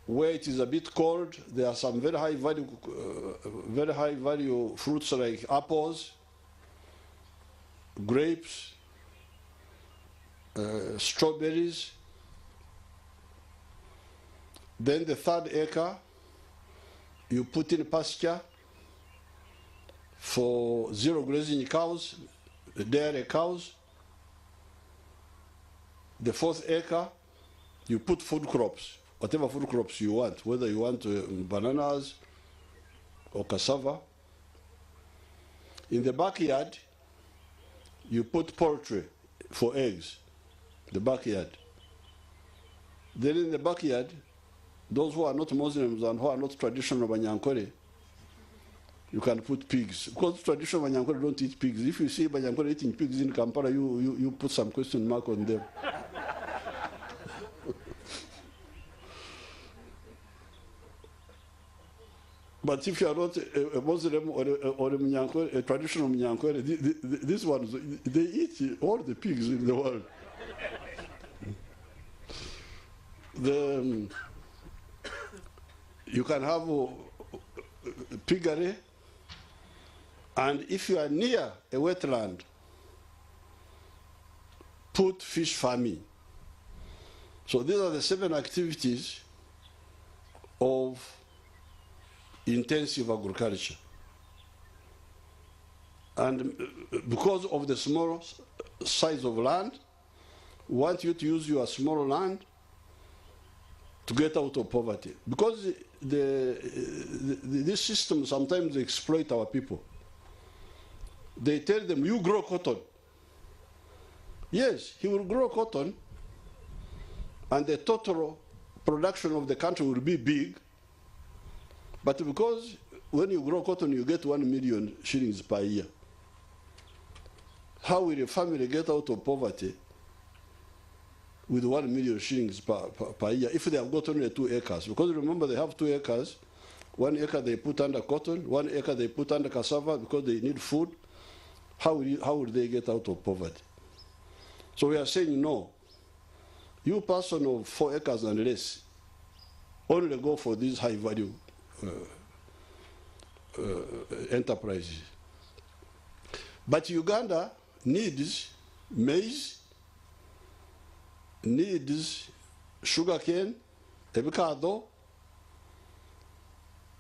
Where it is a bit cold, there are some very high value fruits like apples, grapes, strawberries. Then the 3rd acre, you put in pasture for 0 grazing cows, dairy cows. The 4th acre, you put food crops, whatever food crops you want, whether you want bananas or cassava. In the backyard, you put poultry for eggs, the backyard. Then in the backyard, those who are not Muslims and who are not traditional Banyankore, you can put pigs. Because traditional Banyankore don't eat pigs. If you see Banyankore eating pigs in Kampala, you put some question mark on them. But if you are not a Muslim or a traditional Munyankore, these ones, they eat all the pigs in the world. You can have piggery, and if you are near a wetland, put fish farming. So these are the 7 activities of intensive agriculture. And because of the small size of land, we want you to use your small land to get out of poverty. Because this system sometimes exploit our people. They tell them, you grow cotton. Yes, he will grow cotton, and the total production of the country will be big. But because when you grow cotton, you get 1 million shillings per year. How will a family get out of poverty with 1 million shillings per year if they have got only 2 acres? Because remember, they have 2 acres. 1 acre they put under cotton, 1 acre they put under cassava because they need food. How will they get out of poverty? So we are saying, no. You person of 4 acres and less, only go for these high value enterprises. But Uganda needs maize, needs sugarcane, avocado,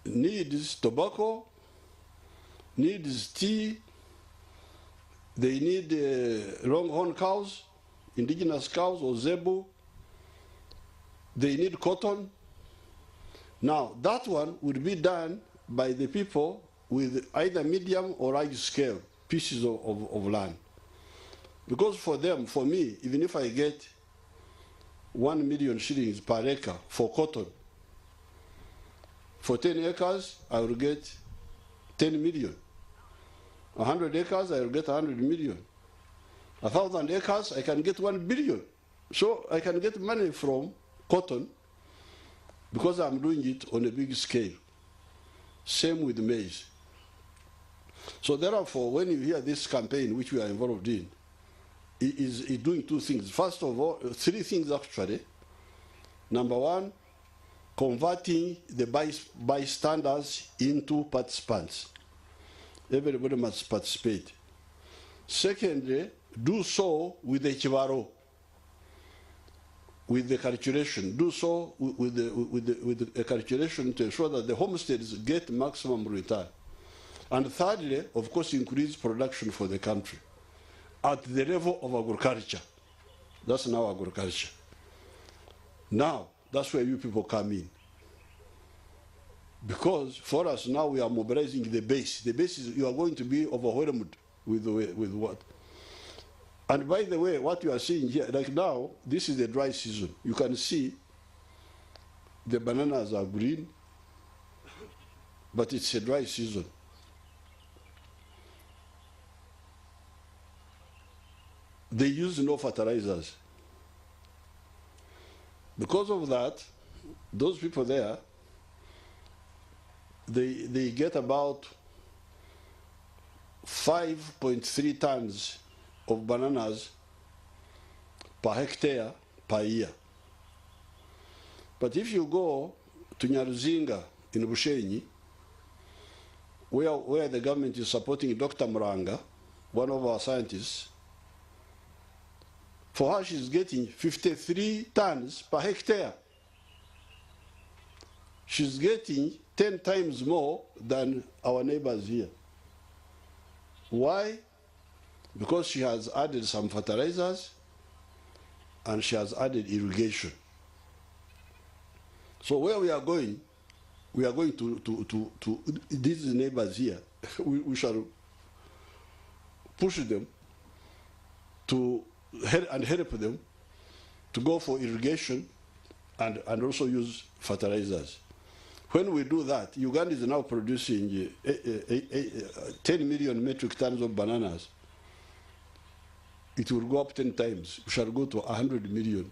needs tobacco, needs tea. They need longhorn cows, indigenous cows or zebu. They need cotton. Now, that one would be done by the people with either medium or large scale pieces of land. Because for them, for me, even if I get 1 million shillings per acre for cotton, for 10 acres, I will get 10 million. 100 acres, I will get 100 million. 1,000 acres, I can get 1 billion. So I can get money from cotton because I'm doing it on a big scale. Same with maize. So therefore, when you hear this campaign, which we are involved in, it is doing 2 things. First of all, 3 things actually. Number 1, converting the bystanders into participants. Everybody must participate. Secondly, do so with the chivaro, with the calculation. Do so with the calculation to ensure that the homesteads get maximum return. And thirdly, of course, increase production for the country at the level of agriculture. That's now agriculture. Now, that's where you people come in. Because for us now we are mobilizing the base. The base is, you are going to be overwhelmed with what? And by the way, what you are seeing here, like now, this is the dry season. You can see the bananas are green, but it's a dry season. they use no fertilizers. Because of that, those people there, they get about 5.3 tons of bananas per hectare per year. But if you go to Nyaruzinga in Bushenyi, where the government is supporting Dr. Muranga, one of our scientists, for her she's getting 53 tons per hectare. She's getting 10 times more than our neighbors here. Why? Because she has added some fertilizers and she has added irrigation. So where we are going to these neighbors here, we shall push them to help them to go for irrigation and also use fertilizers. When we do that, Uganda is now producing 10 million metric tons of bananas. It will go up 10 times. We shall go to 100 million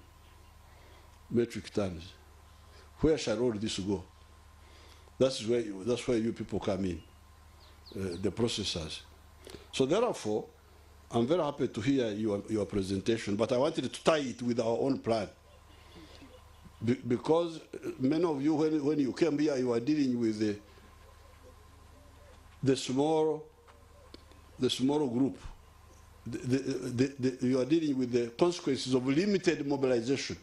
metric tons. Where shall all this go? That's where you people come in, the processors. So therefore, I'm very happy to hear your presentation, but I wanted to tie it with our own plan. Because many of you, when you came here, you were dealing with the small group. You are dealing with the consequences of limited mobilization.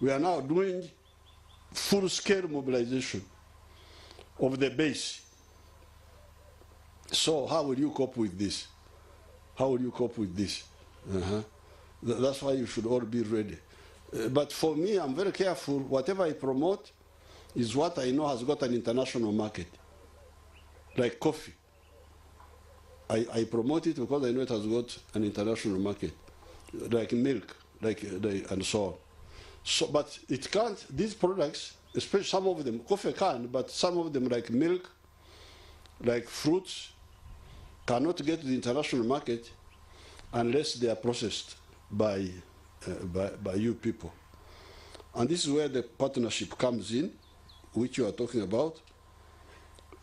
We are now doing full-scale mobilization of the base. So how will you cope with this? How will you cope with this? That's why you should all be ready. But for me, I'm very careful. Whatever I promote is what I know has got an international market. Like coffee. I promote it because I know it has got an international market. Like milk, and so on. So, but it can't, these products, especially some of them, coffee can, but some of them like milk, like fruits, cannot get to the international market unless they are processed by you people. And this is where the partnership comes in, which you are talking about.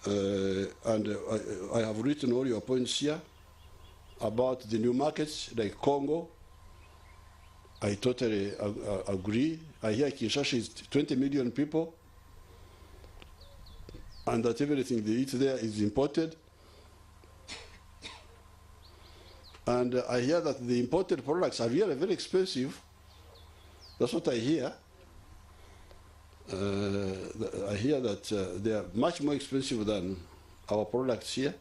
I have written all your points here about the new markets like Congo. I totally agree. I hear Kinshasa is 20 million people and that everything they eat there is imported. And I hear that the imported products are really very expensive. That's what I hear. I hear that they are much more expensive than our products here.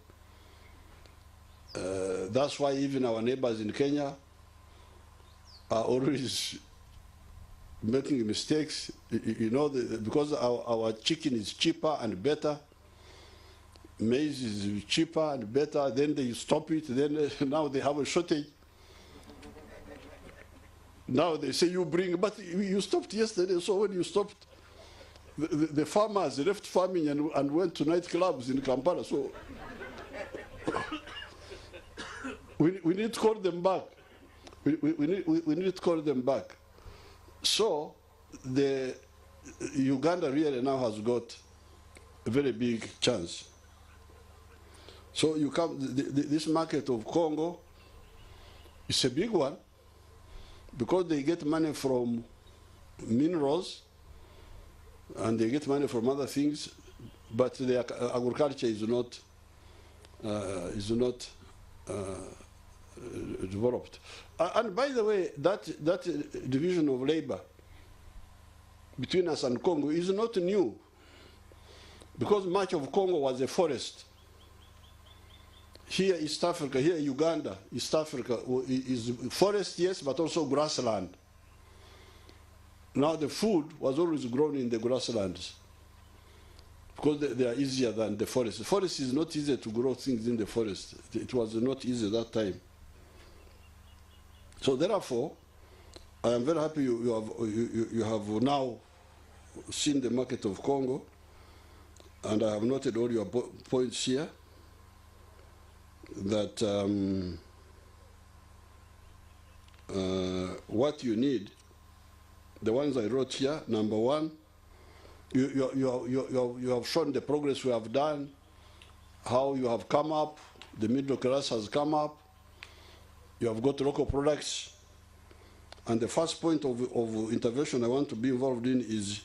That's why even our neighbors in Kenya are always making mistakes, you know, because our chicken is cheaper and better, maize is cheaper and better, then they stop it, then now they have a shortage. Now they say you bring, but you stopped yesterday, so when you stopped, the farmers left farming and went to nightclubs in Kampala, so we need to call them back. We need to call them back. So the Uganda really now has got a very big chance. So you come, this market of Congo is a big one because they get money from minerals and they get money from other things, but their agriculture is not developed. And by the way, that division of labor between us and Congo is not new, because much of Congo was a forest. Here East Africa, here Uganda, East Africa is forest, yes, but also grassland. Now the food was always grown in the grasslands because they are easier than the forest. The forest is not easy to grow things in the forest. It was not easy that time. So therefore, I am very happy you have now seen the market of Congo, and I have noted all your points here, that what you need, the ones I wrote here, number one, you have shown the progress we have done, how you have come up, the middle class has come up, you have got local products, and the first point of intervention I want to be involved in is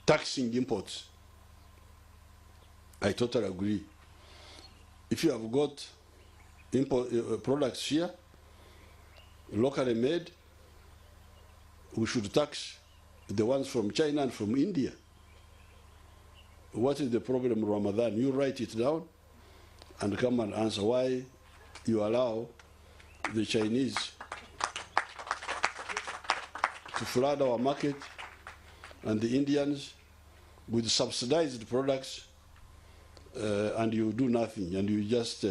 taxing imports. I totally agree. If you have got import products here, locally made, we should tax the ones from China and from India. What is the problem, Ramadan? You write it down and come and answer why you allow the Chinese to flood our market and the Indians with subsidized products, and you do nothing, and you just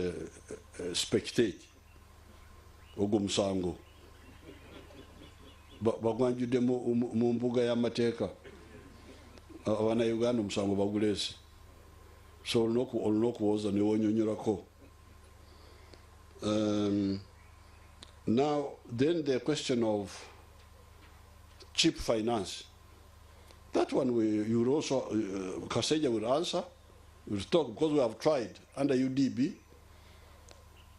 spectate. Ogumsango. Bagwanjude mu mbuga y'amateeka abana Uganda omusango bagulese, so olina okuwooza ne wonyonyolako. Now then the question of cheap finance, that one you will also Kaseja will answer, will talk, because we have tried under UDB,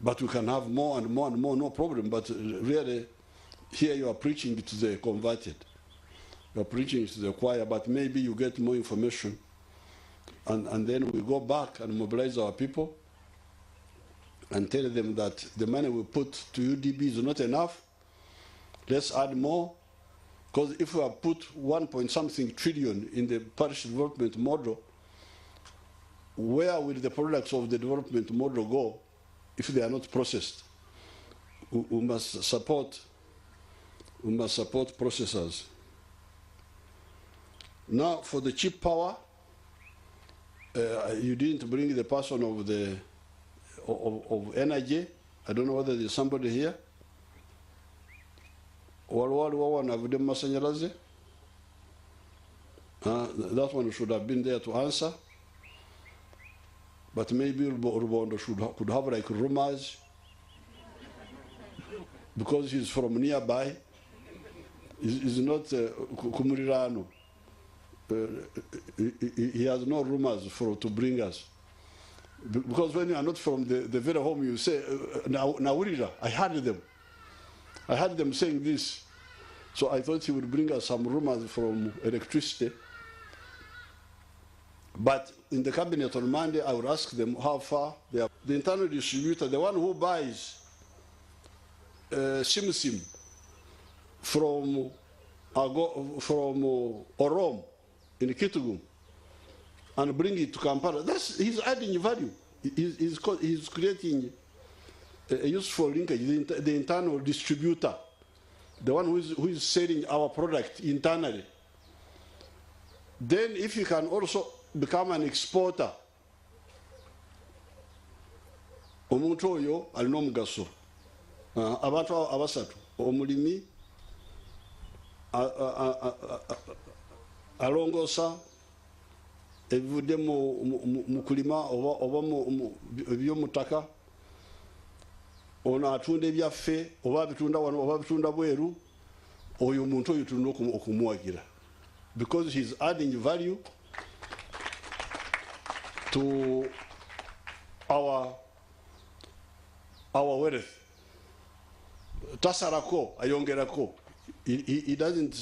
but we can have more and more and more, no problem. But really here you are preaching to the converted, you are preaching to the choir, but maybe you get more information, and then we go back and mobilize our people and tell them that the money we put to UDB is not enough. Let's add more, because if we have put 1-point-something trillion in the parish development model, where will the products of the development model go if they are not processed? We must support processors. Now, for the cheap power, you didn't bring the person of the of energy. I don't know whether there's somebody here. That one should have been there to answer. But maybe Rubondo could have like rumors, because he's from nearby. He's not Kumurirano. He has no rumors to bring us. Because when you are not from the very home, you say, Naurira, I heard them saying this. So I thought he would bring us some rumors from electricity. But in the cabinet on Monday, I would ask them how far they are. The internal distributor, the one who buys Sim from Orom in Kitgum and bring it to Kampala, he's adding value. He's creating a useful linkage. The internal distributor, the one who is selling our product internally. Then if you can also become an exporter, omuntu oyo alina omugaso. Abantu abasatu, omulimi alongosa ebivudde mu kulima oba eby'omutaka, ono atunda ebyaffe oba bitunda wano oba bitunda bweru, oyo omuntu oyo tulina okumuwagira, because he's adding value to our wealth. Tasarako ayongerako. He doesn't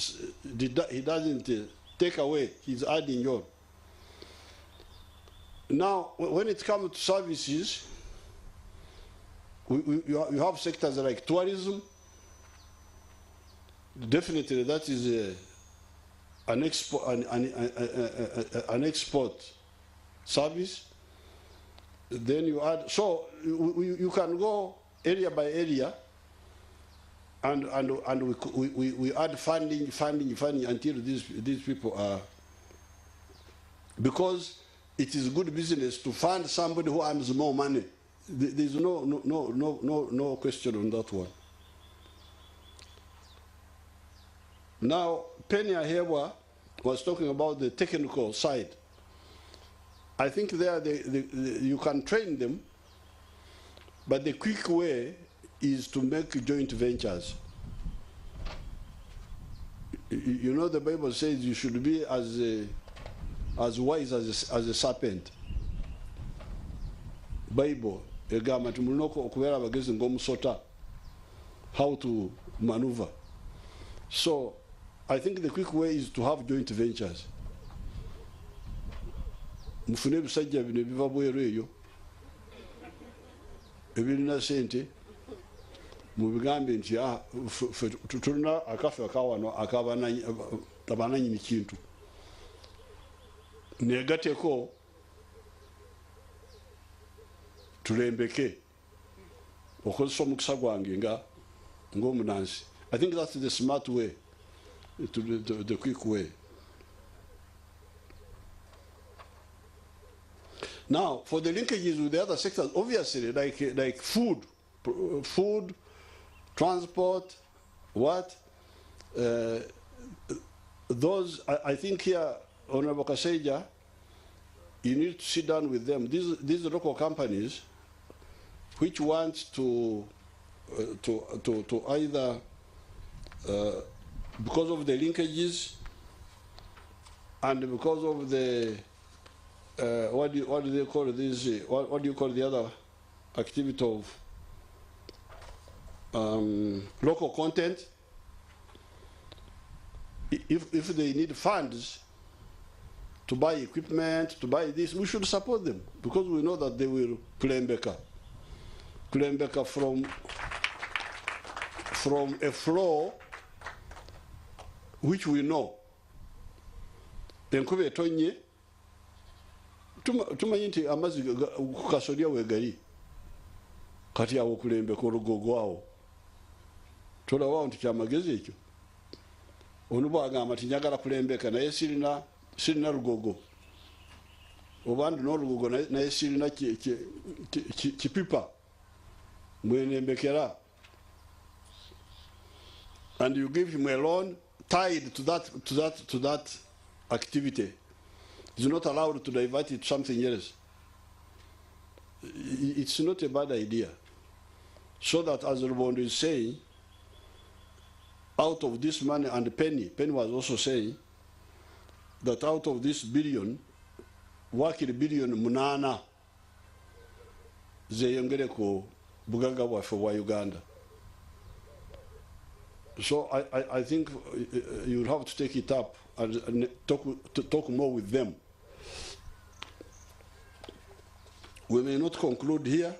take away. He's adding on. Now, when it comes to services, you have sectors like tourism. Definitely, that is an export service. Then you add, so you can go area by area, and we add funding until these people are, because it is good business to fund somebody who earns more money. There's no question on that one. Now, Penny Ahewa was talking about the technical side. I think there you can train them, but the quick way is to make joint ventures. You know, the Bible says you should be as wise as a serpent. Bible, egamba nti mulina okubeera abagezi ng'omusota, how to maneuver. So I think the quick way is to have joint ventures. Mufune ebisajja bino ebiva bweru eyo ebirina sente mubigambe nti tulina akafe akawano akabananyini kintu negateko tulembeke okozesa omukisa gwange ng'omunansi. I think that's the smart way, the quick way. Now, for the linkages with the other sectors, obviously, like food, transport, those, I think here, Honorable Kaseja, you need to sit down with them. These local companies, which want to either, because of the linkages and because of the, what do they call this? What do you call the other activity of local content? If they need funds to buy equipment, to buy this, we should support them because we know that they will claim better from a flow which we know. Enkuba etonye tumanyi nti amazzi ku kasolya wegali kati awo kulembeka olugogo awo tolabaawo nti kyamagezi ekyo. Ono bwagamba nti njagala kulembeka naye sirina lugogo oba ndi n'olugogo naye sirina kipipa mwenembekera, and you give him a loan tied to that activity. He's not allowed to divert it to something else. It's not a bad idea. So that, as Rubondo is saying, out of this money, and Penny was also saying that out of this billion, wakiri billion munana zeyongere ku buganga bwaffe bwa Uganda. So I think you'll have to take it up and talk more with them. We may not conclude here,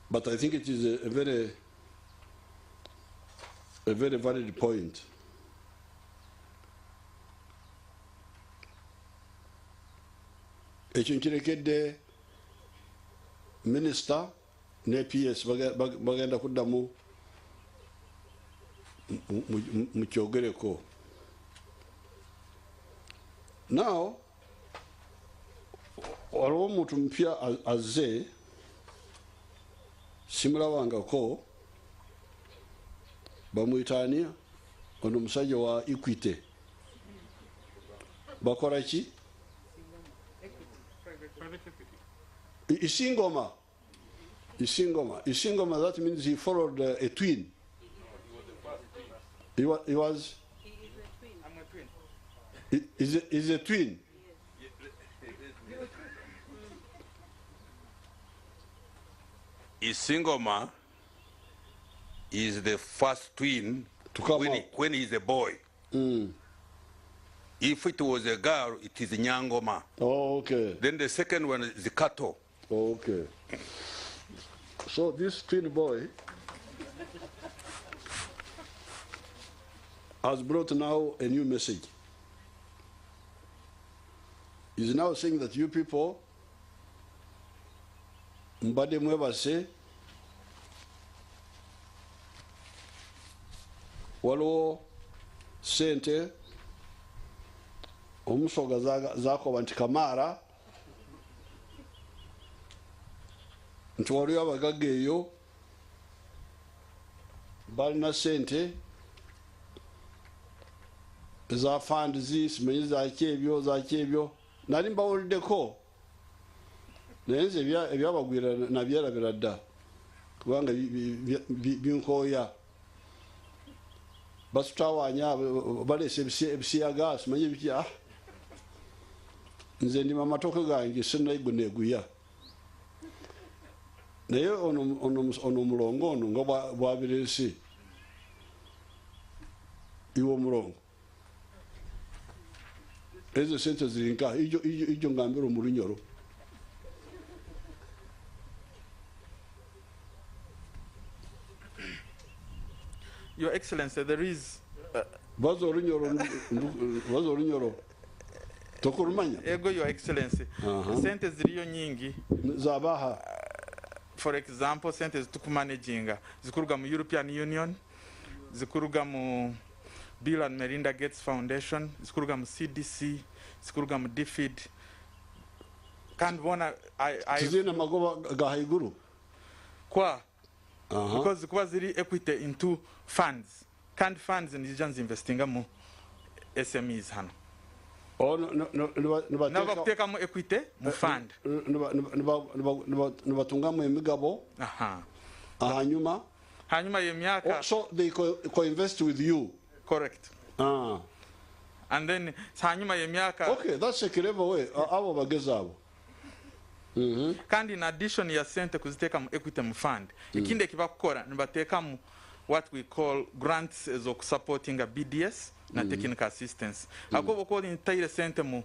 but I think it is a very valid point. Ekyo nkirekedde Minister ne PS bagenda kuddamu mukyogereko. Now, waliwo omuntu mpya azze simulabangako, bamuyitania ono musajja wa Equity. Bakola ki? Isingoma. That means he followed a twin. He was. I'm a twin. He's a twin. Isingoma is the first twin to come when he's a boy. If it was a girl, it is Nyangoma. Oh, okay. Then the second one is the Kato. Oh, okay. So this twin boy has brought now a new message. He's now saying that you people, mbade mwebase, waliwo sente omusoga zakoba nti Kamara nti waliwo abagagga eyo balina sente za funds simanyi zaki ebyo nali mbawuliddeko naye nze ebyabagwira nabyerabira dda kubanga binkoya basutawanya balese ebisiyaga simanye bikya nze ndima amatoke gange sinaiguneguya naye ono mulongo ono nga bwabiresi iwo mulongo ezo sente zirinka ijo ngambiro mu lunyoro. Your Excellency, there is bazo lunyoro tokurumanya ego Your Excellency. Sente ziriyo nyingi zabaha. For example, sente zitukumanaginga zikuruga mu European Union, zikuruga mu Bill and Melinda Gates Foundation, zikuruga mu CDC, zikuruga mu DFID. Kandi bona tizina magoba gahaiguru kwa because kuba ziri equity into funds. Kandi funds nijans investinga mu SMEs hano. Naba kuteka mu equity mu fund. Nibatunga mu emigabo. Hanyuma ye myaka. So they co-invest with you. Correct. And then hanyuma ye myaka. Okay, that's a clever way. Abo bagezabo. Kandi in addition ya sente kuziteka mu equity mu fund. Ikinde kibakora nibateka mu what we call grants zo supporting a BDS na technical assistance. Akobo ko entire sente mu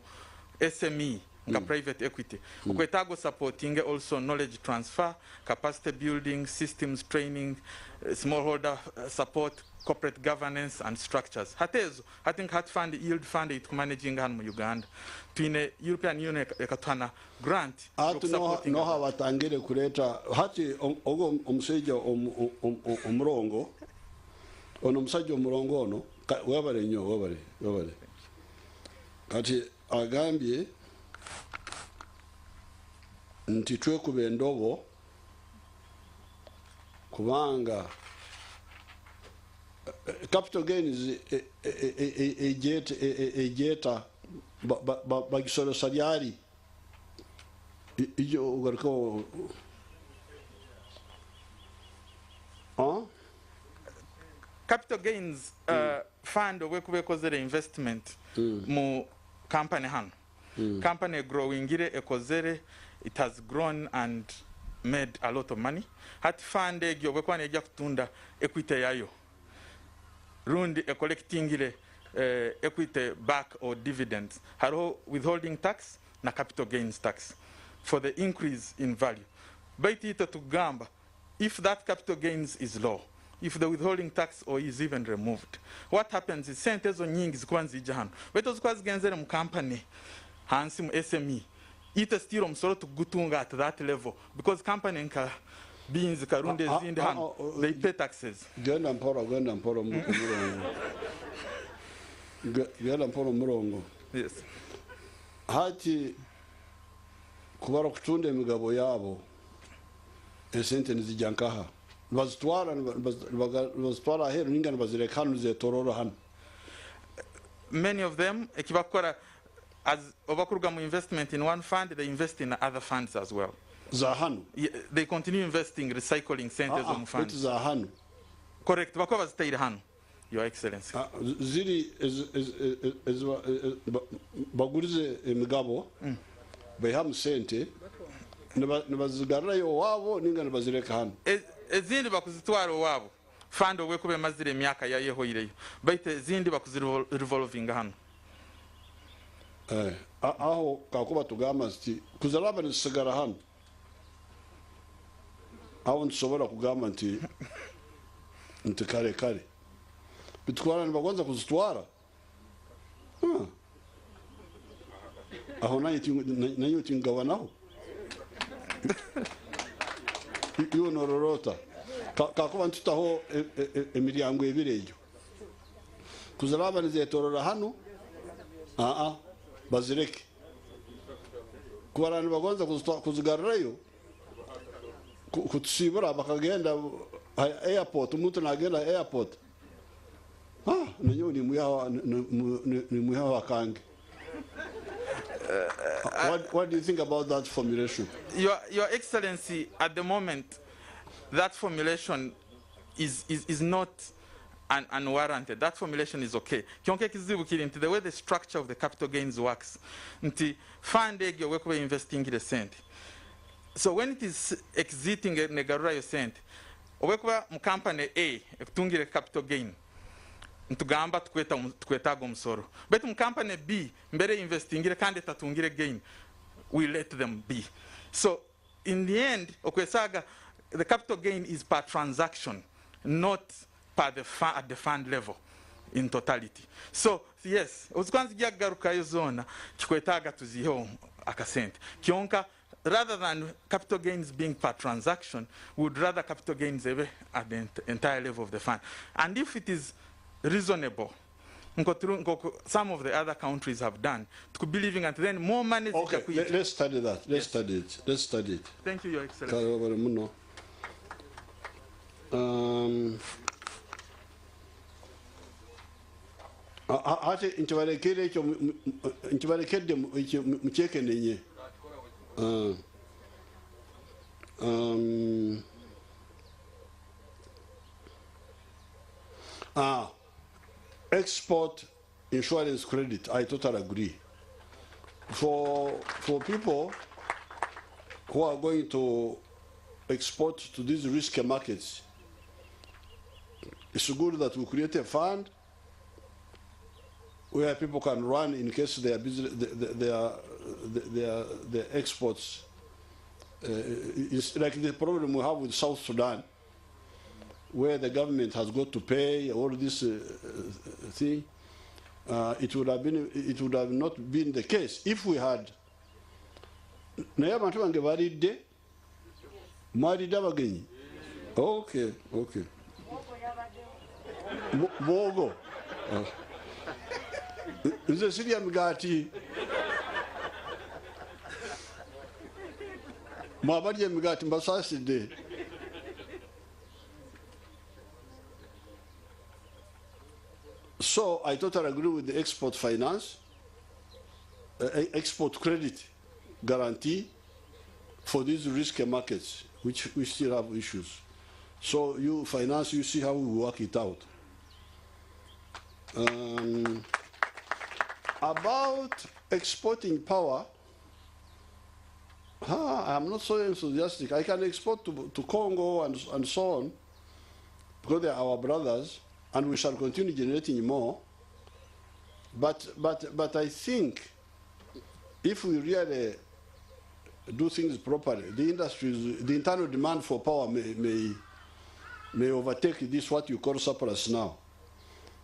SME nga private equity. Ukwetago supporting also knowledge transfer, capacity building, systems training, smallholder support, corporate governance and structures. Hatezo, I think hat fund, yield fund it managing hand mu Uganda. Twine European Union ekatwana grant. Atu no hawatangire kuleta hati ogo omusajja omurongo ono omusajja omurongo ono wabale nnyo wabale kati agambye nti twekuba endobo kubanga capital gains ejeta bagisolosa lyali ijo ugaruko capital gains fund wekubekozere investment mu company hano. Company growing ekozere, it has grown and made a lot of money. Hat fund egyo wekwana ejja kutunda equity yayo. Rundi collecting equity back or dividends. Haro withholding tax na capital gains tax for the increase in value. Baitito to gamba, if that capital gains is low, if the withholding tax or is even removed, what happens is sente zo nyingi zikwanzi jahano. Weto zikwazi genzere mu company hansi mu SME. Ita still omusoro tugutunga at that level because company nka beans karunde zindi hano they pay taxes. Genda mporo murongo. Yes. Hati kubara kutunde emigabo yabo esente nizijankaha bazitwara hero ningana bazirekanu zetororo hano. Many of them ekibakora as obakuruga mu investment in one fund, they invest in other funds as well. Zahanu. They continue investing, recycling centers of funds. Zahanu. Correct. Bakova zitaire hanu, Your Excellency. Ziri bagurize emigabo behamu sente nibazigarrayo wabo ningana bazireka hano. Ezindi bakuzitwara wabo. Fund wekube mazire myaka yayehoireyo. Baite zindi bakuzirevolving hano. Aho kakuba tugamba nti kuzalaba nisigara hano aho nsobora kugamba nti kare bitwara nibagonza kuzitwara aho nayo tingabanaho iyo nororota kakuba ntutaho emiryango ebireyo kuzalaba nizetorora hano bazireke kubarana bagonza kuzigarrayo kutusibura bakagenda airport umuntu nagenda airport nanyo ni muyawa kange. What do you think about that formulation? Your Excellency, at the moment that formulation is not unwarranted. That formulation is okay. Kionke kizibu kiri nti the way the structure of the capital gains works, nti fund egyo wekuba investing the cent. So when it is exiting negarura yo cent, wekuba mkampane A ekutungire capital gain, ntugamba tukwetaga omusoro. Betu mkampane B mbere investingire kandi tatungire gain, we let them be. So in the end, okwesaga, the capital gain is per transaction, not per at the fund level in totality. So yes, uzikwanzijia garuka yo zona chikwetaga tuziho akasente. Kionka, rather than capital gains being per transaction, would rather capital gains at the entire level of the fund. And if it is reasonable, some of the other countries have done, to be living and then more money. Okay, let's study that. Let's study it. Let's study it. Thank you, Your Excellency. Ate ntibarekere mcheke nenye. Export insurance credit, I totally agree. For people who are going to export to these risky markets, it's good that we create a fund where people can run in case their business, their exports. It's like the problem we have with South Sudan, where the government has got to pay all this thing. It would have not been the case if we had. Okay, okay. Mogo. Nze sirya migati. Mwabarye migati mbasaside. So I totally agree with the export finance, export credit guarantee for these risky markets, which we still have issues. So you finance, you see how we work it out. About exporting power, I'm not so enthusiastic. I can export to Congo and so on, because they are our brothers, and we shall continue generating more. But I think if we really do things properly, the internal demand for power may overtake this what you call surplus now.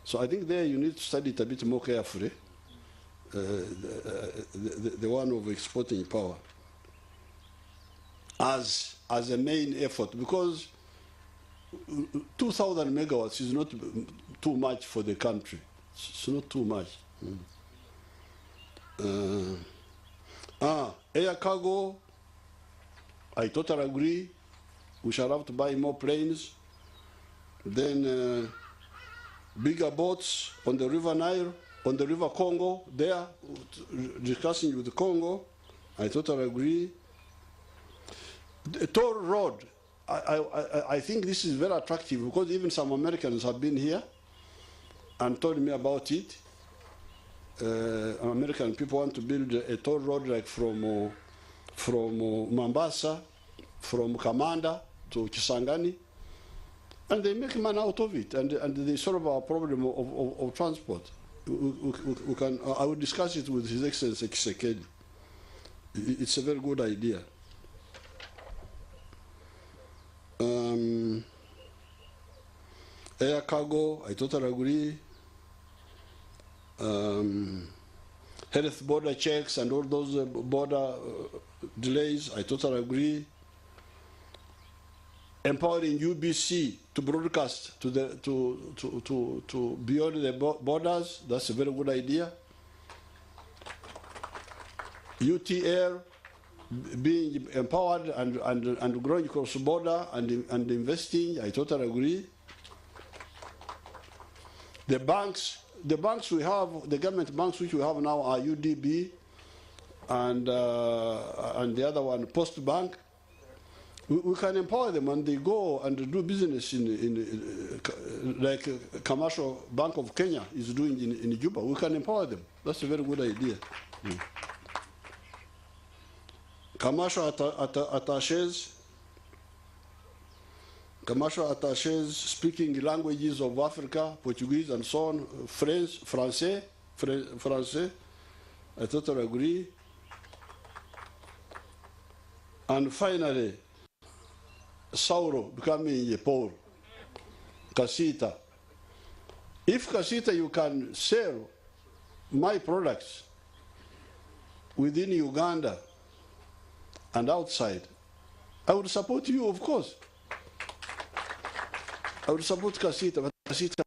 So I think there you need to study it a bit more carefully, the one of exporting power as a main effort, because 2,000 megawatts is not too much for the country. It's not too much. Air cargo, I totally agree. We shall have to buy more planes. Then bigger boats on the River Nile, on the River Congo, there, discussing with the Congo. I totally agree. The toll road, I think this is very attractive because even some Americans have been here and told me about it. American people want to build a toll road like from Mombasa, from Kamanda to Kisangani, and they make money out of it, and they solve our problem of transport. We can, I will discuss it with His Excellency Kisekedi. It's a very good idea. Air cargo, I totally agree. Health border checks and all those border delays, I totally agree. Empowering UBC to broadcast to beyond the borders, that's a very good idea. UTL being empowered and growing across border and investing, I totally agree. The banks we have, the government banks which we have now are UDB and the other one, Post Bank, We can empower them and they go and do business like Commercial Bank of Kenya is doing in Juba. We can empower them. That's a very good idea. Commercial attaches speaking languages of Africa, Portuguese and so on, French, Francais, I totally agree. And finally, Sauro becoming a Paul, Casita. If Casita you can sell my products within Uganda and outside, I would support you, of course. I would support Casita, but Casita.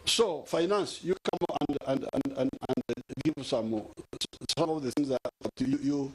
So finance, you come and give some of the things that you